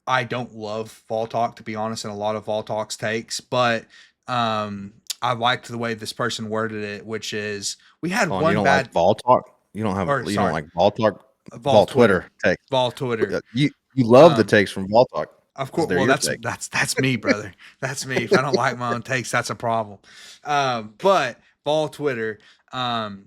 I don't love Vol Talk to be honest, and a lot of Vol Talks takes, but I liked the way this person worded it, which is we had On you one don't like bad Vol Talk? or You don't sorry, like Vol Talk? Vol Vol Twitter, Twitter takes. Vol Twitter. You love the Um, takes from Vol Talk Of because course, they're well, your that's take. that's that's me, brother. That's me. If I don't like my own takes, that's a problem. But Ball Twitter, um,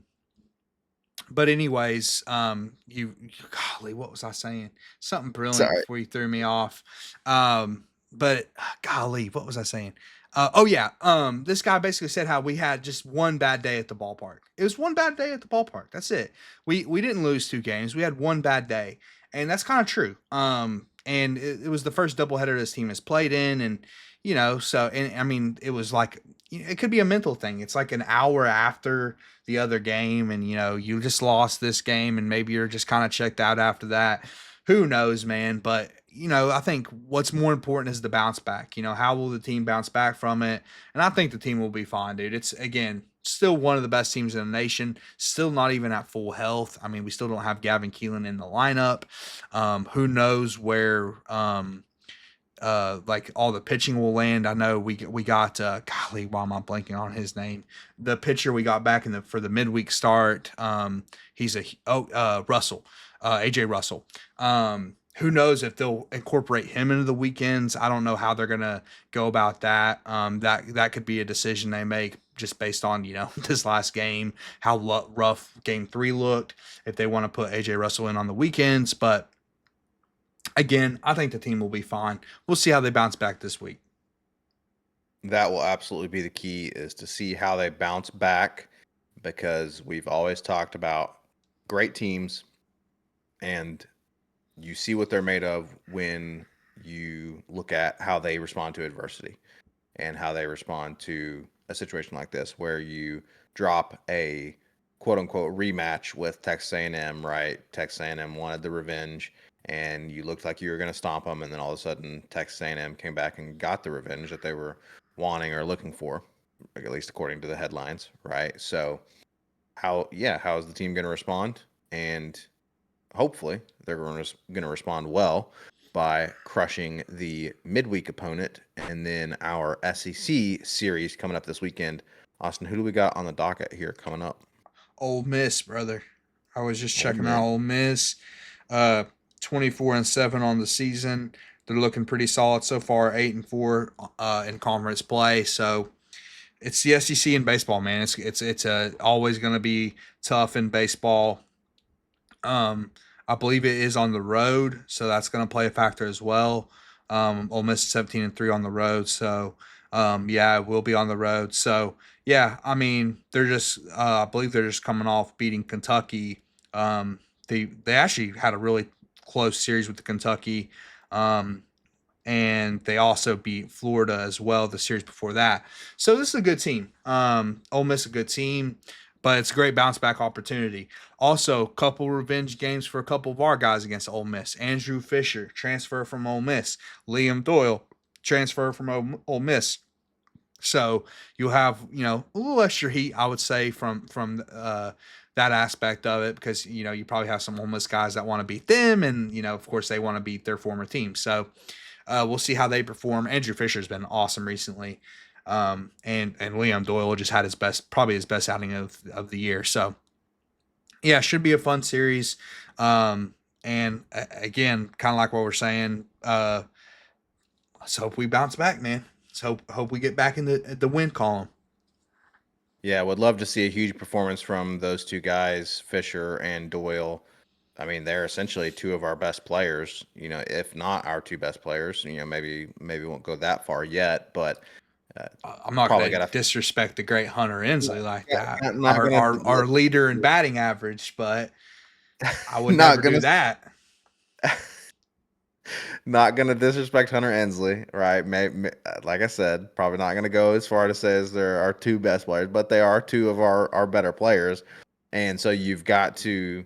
But anyways, golly, what was I saying? Something brilliant Sorry. before you threw me off. But golly, what was I saying? Oh yeah, this guy basically said how we had just one bad day at the ballpark. It was one bad day at the ballpark. That's it. We didn't lose two games. We had one bad day, and that's kind of true. And it was the first doubleheader this team has played in, and so and I mean, it was like it could be a mental thing. It's like an hour after the other game, and you just lost this game, and maybe you're just kind of checked out after that. Who knows, man? But I think what's more important is the bounce back. How will the team bounce back from it? And I think the team will be fine, dude. It's again still one of the best teams in the nation. Still not even at full health. I mean, we still don't have Gavin Keelan in the lineup. Who knows where like all the pitching will land. I know we got golly, why am I blanking on his name? The pitcher we got back for the midweek start. He's Russell, AJ Russell. Who knows if they'll incorporate him into the weekends? I don't know how they're gonna go about that. That could be a decision they make just based on this last game, how rough Game 3 looked. If they want to put AJ Russell in on the weekends, but again, I think the team will be fine. We'll see how they bounce back this week. That will absolutely be the key, is to see how they bounce back, because we've always talked about great teams, and you see what they're made of when you look at how they respond to adversity and how they respond to a situation like this where you drop a quote unquote rematch with Texas A&M, right? Texas A&M wanted the revenge, and you looked like you were going to stomp them, and then all of a sudden Texas A&M came back and got the revenge that they were wanting or looking for, at least according to the headlines, right? So how is the team going to respond? And hopefully they're going to respond well by crushing the midweek opponent, and then our SEC series coming up this weekend. Austin, who do we got on the docket here coming up? Ole Miss, brother. I was just Ole checking out Miss. Ole Miss. Uh, 24-7 on the season. They're looking pretty solid so far. 8-4 in conference play. So it's the SEC in baseball, man. It's always going to be tough in baseball. I believe it is on the road, so that's going to play a factor as well. Ole Miss is 17-3 on the road, so yeah, it will be on the road. So yeah, I mean, I believe they're just coming off beating Kentucky. They actually had a really close series with the Kentucky. Um, and they also beat Florida as well the series before that. So this is a good team. Ole Miss is a good team, but it's a great bounce back opportunity. Also, a couple revenge games for a couple of our guys against Ole Miss. Andrew Fisher, transfer from Ole Miss. Liam Doyle, transfer from Ole Miss. So you'll have a little extra heat, I would say, from that aspect of it, because you probably have some Ole Miss guys that want to beat them, and of course they want to beat their former team. So we'll see how they perform. Andrew Fisher's been awesome recently, and Liam Doyle just had probably his best outing of the year. So yeah, should be a fun series. And again, kind of like what we're saying, let's hope we bounce back, man. Let's hope we get back in the win column. Yeah, would love to see a huge performance from those two guys, Fisher and Doyle. I mean, they're essentially two of our best players, if not our two best players. Maybe won't go that far yet, but uh, I'm not probably going to got to. disrespect the great Hunter Inslee like that, Not our gonna our leader in batting average, but I would not never do gonna that. not gonna disrespect Hunter Ensley, right? Like I said, probably not gonna go as far to say as they're our two best players, but they are two of our better players, and so you've got to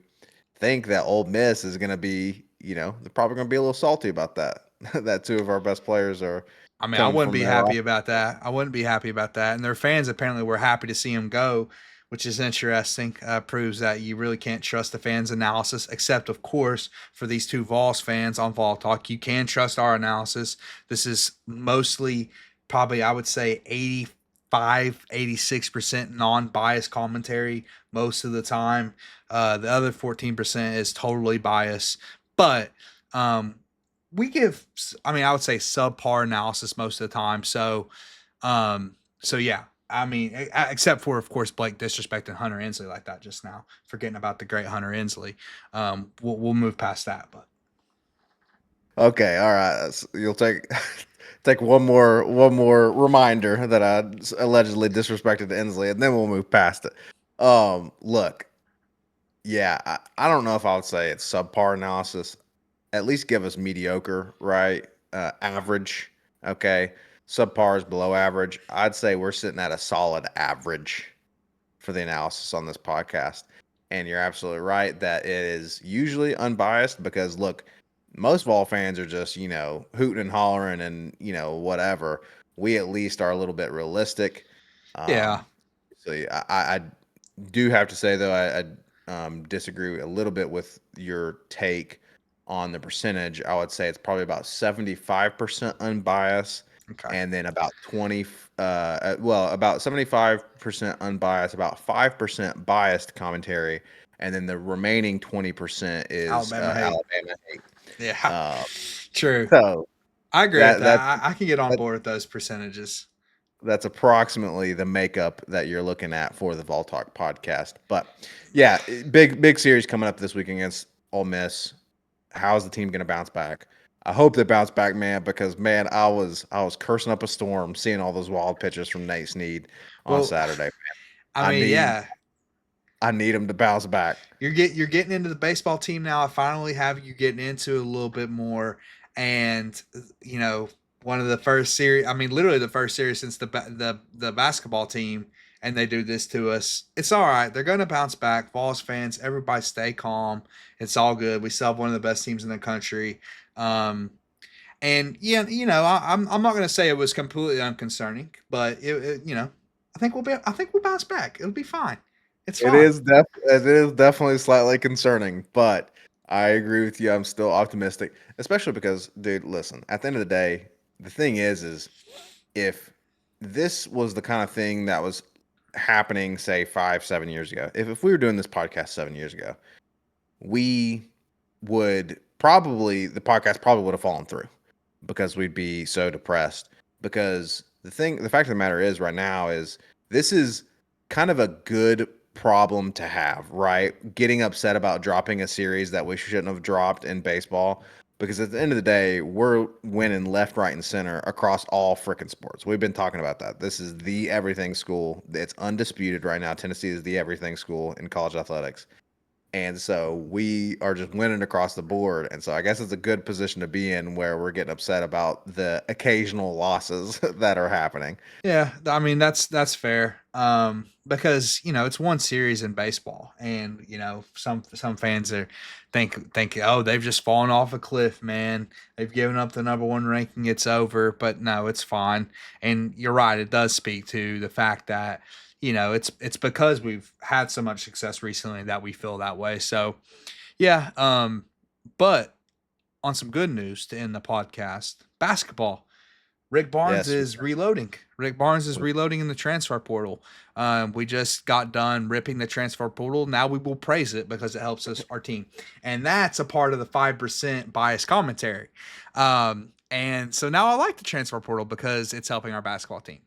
think that Ole Miss is gonna be, they're probably gonna be a little salty about that. That two of our best players are I mean, I coming wouldn't from be their. happy about that. I wouldn't be happy about that. And their fans apparently were happy to see him go, which is interesting. Proves that you really can't trust the fans' analysis, except, of course, for these two Vols fans on Vol Talk. You can trust our analysis. This is mostly, probably, I would say, 85, 86% non biased commentary most of the time. The other 14% is totally biased. But, we I mean, I would say subpar analysis most of the time. So yeah, I mean, except for, of course, Blake disrespecting Hunter Inslee like that just now, forgetting about the great Hunter Inslee. We'll move past that, but Okay, all right. You'll take take one more reminder that I allegedly disrespected Inslee, and then we'll move past it. Look, yeah, I don't know if I would say it's subpar analysis. At least give us mediocre, right? Average, okay. Subpar is below average. I'd say we're sitting at a solid average for the analysis on this podcast. And you're absolutely right that it is usually unbiased because look, most Vol fans are just, hooting and hollering and, whatever. We at least are a little bit realistic. yeah, Um, so I do have to say though, I disagree a little bit with your take on the percentage. I would say it's probably about 75% unbiased, okay. and then about 20, about 75% unbiased, about 5% biased commentary, and then the remaining 20% is Alabama hate. Alabama hate. Yeah, Uh, true. so I agree with that that. that I can get on that board with those percentages. that's approximately the makeup that you're looking at for the Vol Talk podcast. But yeah, big series coming up this week against Ole Miss. How's the team going to bounce back? I hope they bounce back, man, because man, I was cursing up a storm seeing all those wild pitches from Nate Snead on Well, Saturday. I I mean, need yeah, I need him to bounce back. you're getting into the baseball team now. I finally have you getting into it a little bit more, and you know, one of the first series. I mean, literally the first series since the basketball team, and they do this to us. It's all right. They're going to bounce back. Vols fans, everybody, stay calm. It's all good. We still have one of the best teams in the country. Um, and yeah, I'm not going to say it was completely unconcerning, but I think we'll bounce back. It'll be fine. It's fine. It is definitely slightly concerning, but I agree with you. I'm still optimistic, especially because, dude, listen. At the end of the day, the thing is if this was the kind of thing that was happening, say 5, 7 years ago, if we were doing this podcast 7 years ago, we would probably the podcast probably would have fallen through because we'd be so depressed. Because the fact of the matter is, right now is this is kind of a good problem to have, right? Getting upset about dropping a series that we shouldn't have dropped in baseball. Because at the end of the day, we're winning left, right, and center across all freaking sports. We've been talking about that. This is the everything school. It's undisputed right now. Tennessee is the everything school in college athletics. And so we are just winning across the board. And so I guess it's a good position to be in where we're getting upset about the occasional losses that are happening. Yeah, I mean that's fair. Because it's one series in baseball, and some fans are think oh they've just fallen off a cliff, man. They've given up the number one ranking. It's over. But no, it's fine. And you're right. It does speak to the fact that it's because we've had so much success recently that we feel that way. So yeah. But on some good news to end the podcast, basketball. Rick Barnes Yes. is reloading. Rick Barnes is reloading in the transfer portal. We just got done ripping the transfer portal. Now we will praise it because it helps us our team, and that's a part of the 5% bias commentary. And so now I like the transfer portal because it's helping our basketball team.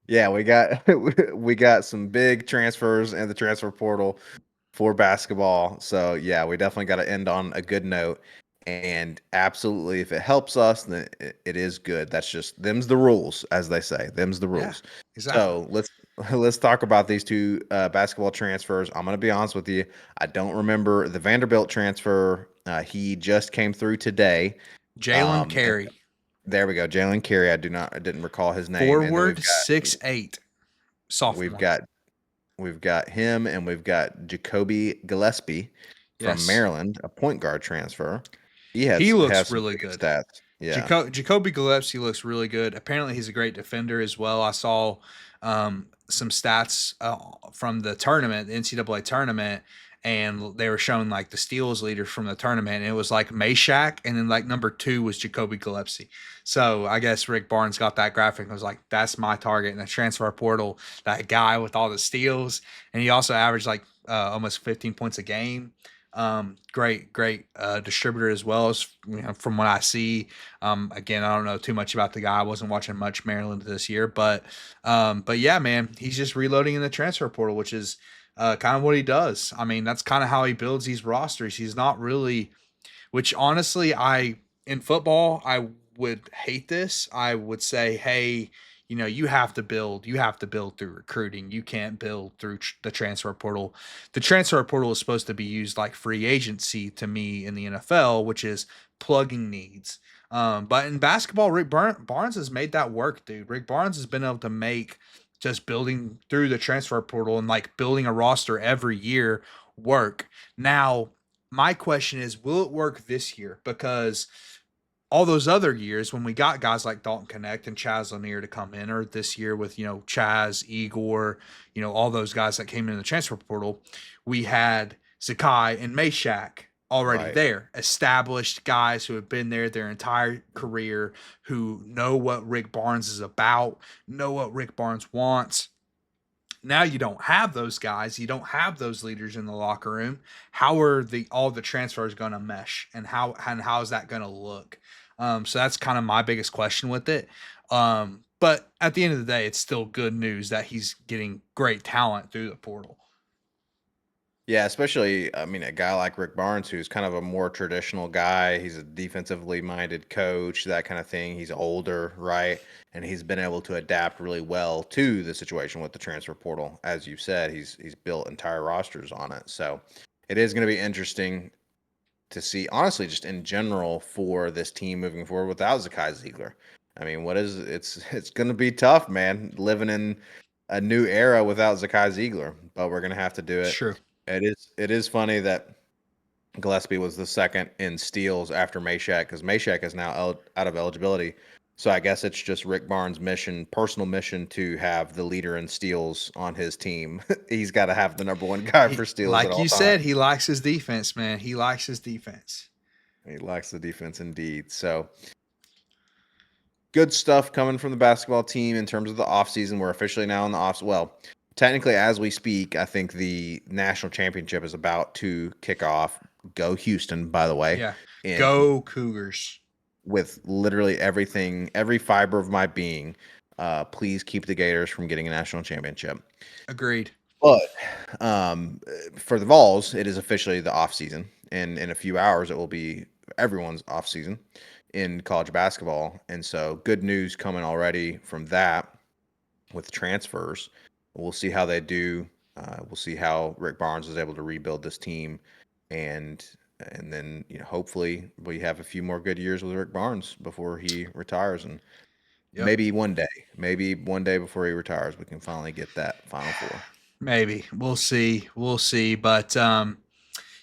Yeah, we got we got some big transfers in the transfer portal for basketball. So yeah, we definitely got to end on a good note. And absolutely, if it helps us, then it is good. That's just them's the rules, as they say. Them's the Yeah, rules. exactly. So let's talk about these two basketball transfers. I'm gonna be honest with you. I don't remember the Vanderbilt transfer. He just came through today. Jalen And Carey, there we go, Jalen Carey. I didn't recall his name. And then forward 6'8", we've sophomore. got we've got him, and we've got Jacoby Gillespie from Yes, Maryland, a point guard transfer. he Has looks some really big good. stats. Yeah. Jacoby Gillespie looks really good. Apparently, he's a great defender as well. I saw some stats from the tournament, the NCAA tournament, and they were showing like the steals leaders from the tournament. And it was like Meshack, and then like number 2 was Jacoby Gillespie. So I guess Rick Barnes got that graphic and was like, "That's my target in the transfer portal. That guy with all the steals." And he also averaged like almost 15 points a game. Great distributor as well as from what I see. Again, I don't know too much about the guy. I wasn't watching much Maryland this year, but yeah, man, he's just reloading in the transfer portal, which is kind of what he does. I mean, that's kind of how he builds these rosters. He's not really, which honestly, in football, I would hate this. I would say, hey, you have to build through recruiting. You can't build through the transfer portal. The transfer portal is supposed to be used like free agency to me in the NFL, which is plugging needs. But in basketball, Barnes has made that work, dude. Rick Barnes has been able to make just building through the transfer portal and like building a roster every year work. Now, my question is, will it work this year? Because all those other years when we got guys like Dalton Connect and Chaz Lanier to come in, or this year with, Chaz, Igor, all those guys that came in the transfer portal, we had Zakai and Meshack already Right. there, established guys who have been there their entire career, who know what Rick Barnes is about, know what Rick Barnes wants. Now you don't have those guys, you don't have those leaders in the locker room. How are the all the transfers going to mesh, and how is that going to look? So that's kind of my biggest question with it. But at the end of the day, it's still good news that he's getting great talent through the portal. Yeah, especially, I mean, a guy like Rick Barnes, who's kind of a more traditional guy. He's a defensively minded coach, that kind of thing. He's older, right? And he's been able to adapt really well to the situation with the transfer portal. As you said, he's built entire rosters on it. So it is going to be interesting to see, honestly, just in general for this team moving forward without Zakai Ziegler. I mean, it's going to be tough, man, living in a new era without Zakai Ziegler, but we're going to have to do It's it. true. It is funny that Gillespie was the second in steals after Meshack, because Meshack is now out of eligibility. So I guess it's just Rick Barnes' personal mission, to have the leader in steals on his team. He's got to have the number one guy for steals at Like all you times. said, he likes his defense, man. He likes his defense. He likes the defense indeed. So good stuff coming from the basketball team in terms of the offseason. We're officially now in the off. Well, technically, as we speak, I think the national championship is about to kick off. Go Houston, by the way, Yeah. in Go Cougars. with literally everything, every fiber of my being. Please keep the Gators from getting a national championship. Agreed. But for the Vols, it is officially the off season, and in a few hours, it will be everyone's off season in college basketball. And so, good news coming already from that with transfers. We'll see how they do. We'll see how Rick Barnes is able to rebuild this team, and and then hopefully we have a few more good years with Rick Barnes before he retires, and Yep. maybe one day before he retires, we can finally get that Final Four. Maybe. We'll see. We'll see. But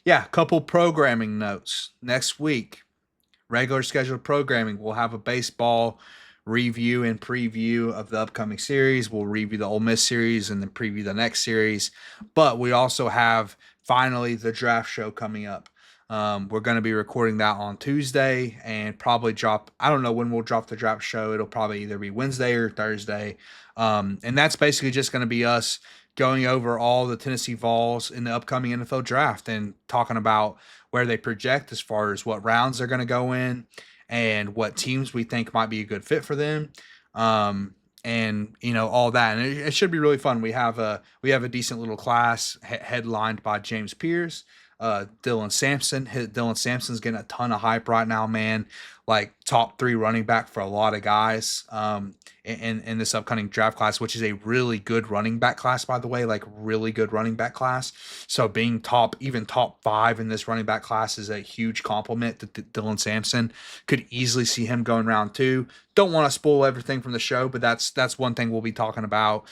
yeah, couple programming notes. Next week, regular scheduled programming. We'll have a baseball review and preview of the upcoming series. We'll review the Ole Miss series and then preview the next series. But we also have finally the draft show coming up. We're going to be recording that on Tuesday and probably drop. I don't know when we'll drop the draft show. It'll probably either be Wednesday or Thursday. And that's basically just going to be us going over all the Tennessee Vols in the upcoming NFL draft and talking about where they project as far as what rounds they're going to go in and what teams we think might be a good fit for them. And all that, and it should be really fun. We have a decent little class headlined by James Pierce, Dylan Sampson. Dylan Sampson's getting a ton of hype right now, man. Like top 3 running back for a lot of guys. In this upcoming draft class, which is a really good running back class, by the way, like really good running back class. So being even top 5 in this running back class is a huge compliment to Dylan Sampson. Could easily see him going round 2. Don't want to spoil everything from the show, but that's one thing we'll be talking about,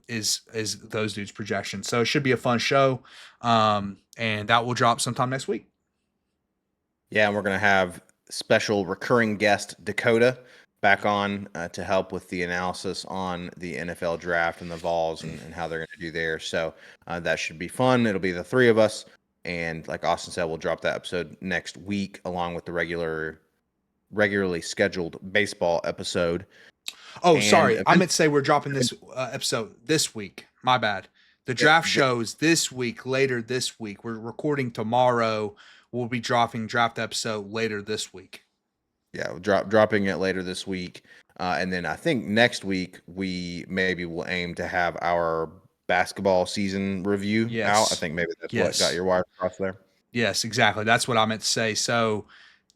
is those dudes' projections. So it should be a fun show, and that will drop sometime next week. Yeah, and we're going to have special recurring guest Dakota back on to help with the analysis on the NFL draft and the Vols, and how they're going to do there. So that should be fun. It'll be the 3 of us. And like Austin said, we'll drop that episode next week along with the regularly scheduled baseball episode. Oh, And sorry, I meant to say we're dropping this episode this week. My bad. The It, draft shows this week, later this week. We're recording tomorrow. We'll be dropping draft episode later this week. yeah, dropping it later this week, and then I think next week we maybe will aim to have our basketball season review out. I Yes. think maybe that's what got Yes. your wires crossed there. Yes, exactly. That's what I meant to say. So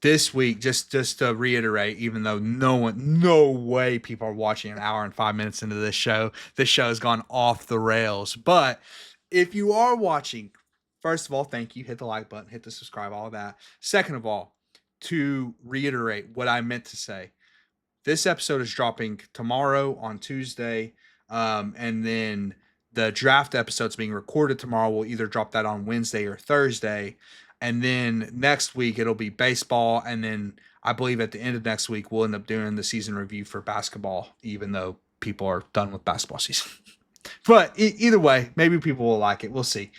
this week, just to reiterate, even though no way people are watching an hour and 5 minutes into this show has gone off the rails. But if you are watching, first of all, thank you. Hit the like button, hit the subscribe, all of that. Second of all, to reiterate what I meant to say, this episode is dropping tomorrow on Tuesday, and then the draft episode's being recorded tomorrow. We'll either drop that on Wednesday or Thursday, and then next week it'll be baseball, and then I believe at the end of next week we'll end up doing the season review for basketball, even though people are done with basketball season. But either way, maybe people will like it. We'll see.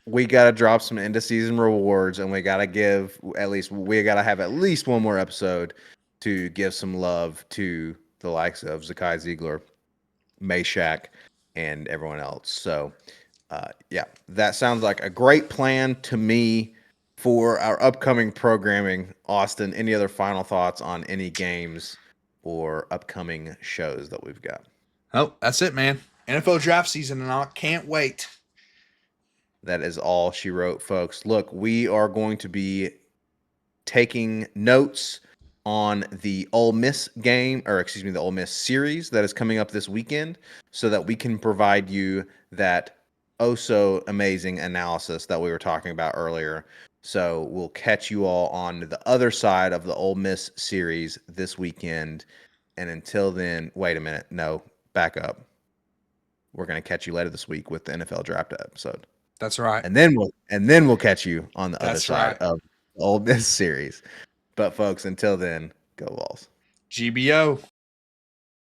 We gotta drop some end of season rewards, and we gotta have at least one more episode to give some love to the likes of Zakai Ziegler, Meshack, and everyone else. So, yeah, that sounds like a great plan to me for our upcoming programming. Austin, any other final thoughts on any games or upcoming shows that we've got? Oh, that's it, man. NFL draft season, and I can't wait. That is all she wrote, folks. Look, we are going to be taking notes on the Ole Miss game, or excuse me, the Ole Miss series that is coming up this weekend, so that we can provide you that oh so amazing analysis that we were talking about earlier. So we'll catch you all on the other side of the Ole Miss series this weekend. And until then, wait a minute. No, back up. We're going to catch you later this week with the NFL draft episode. That's right. And then we'll catch you on the other That's side right. of the Ole Miss series. But folks, until then, go Vols. GBO.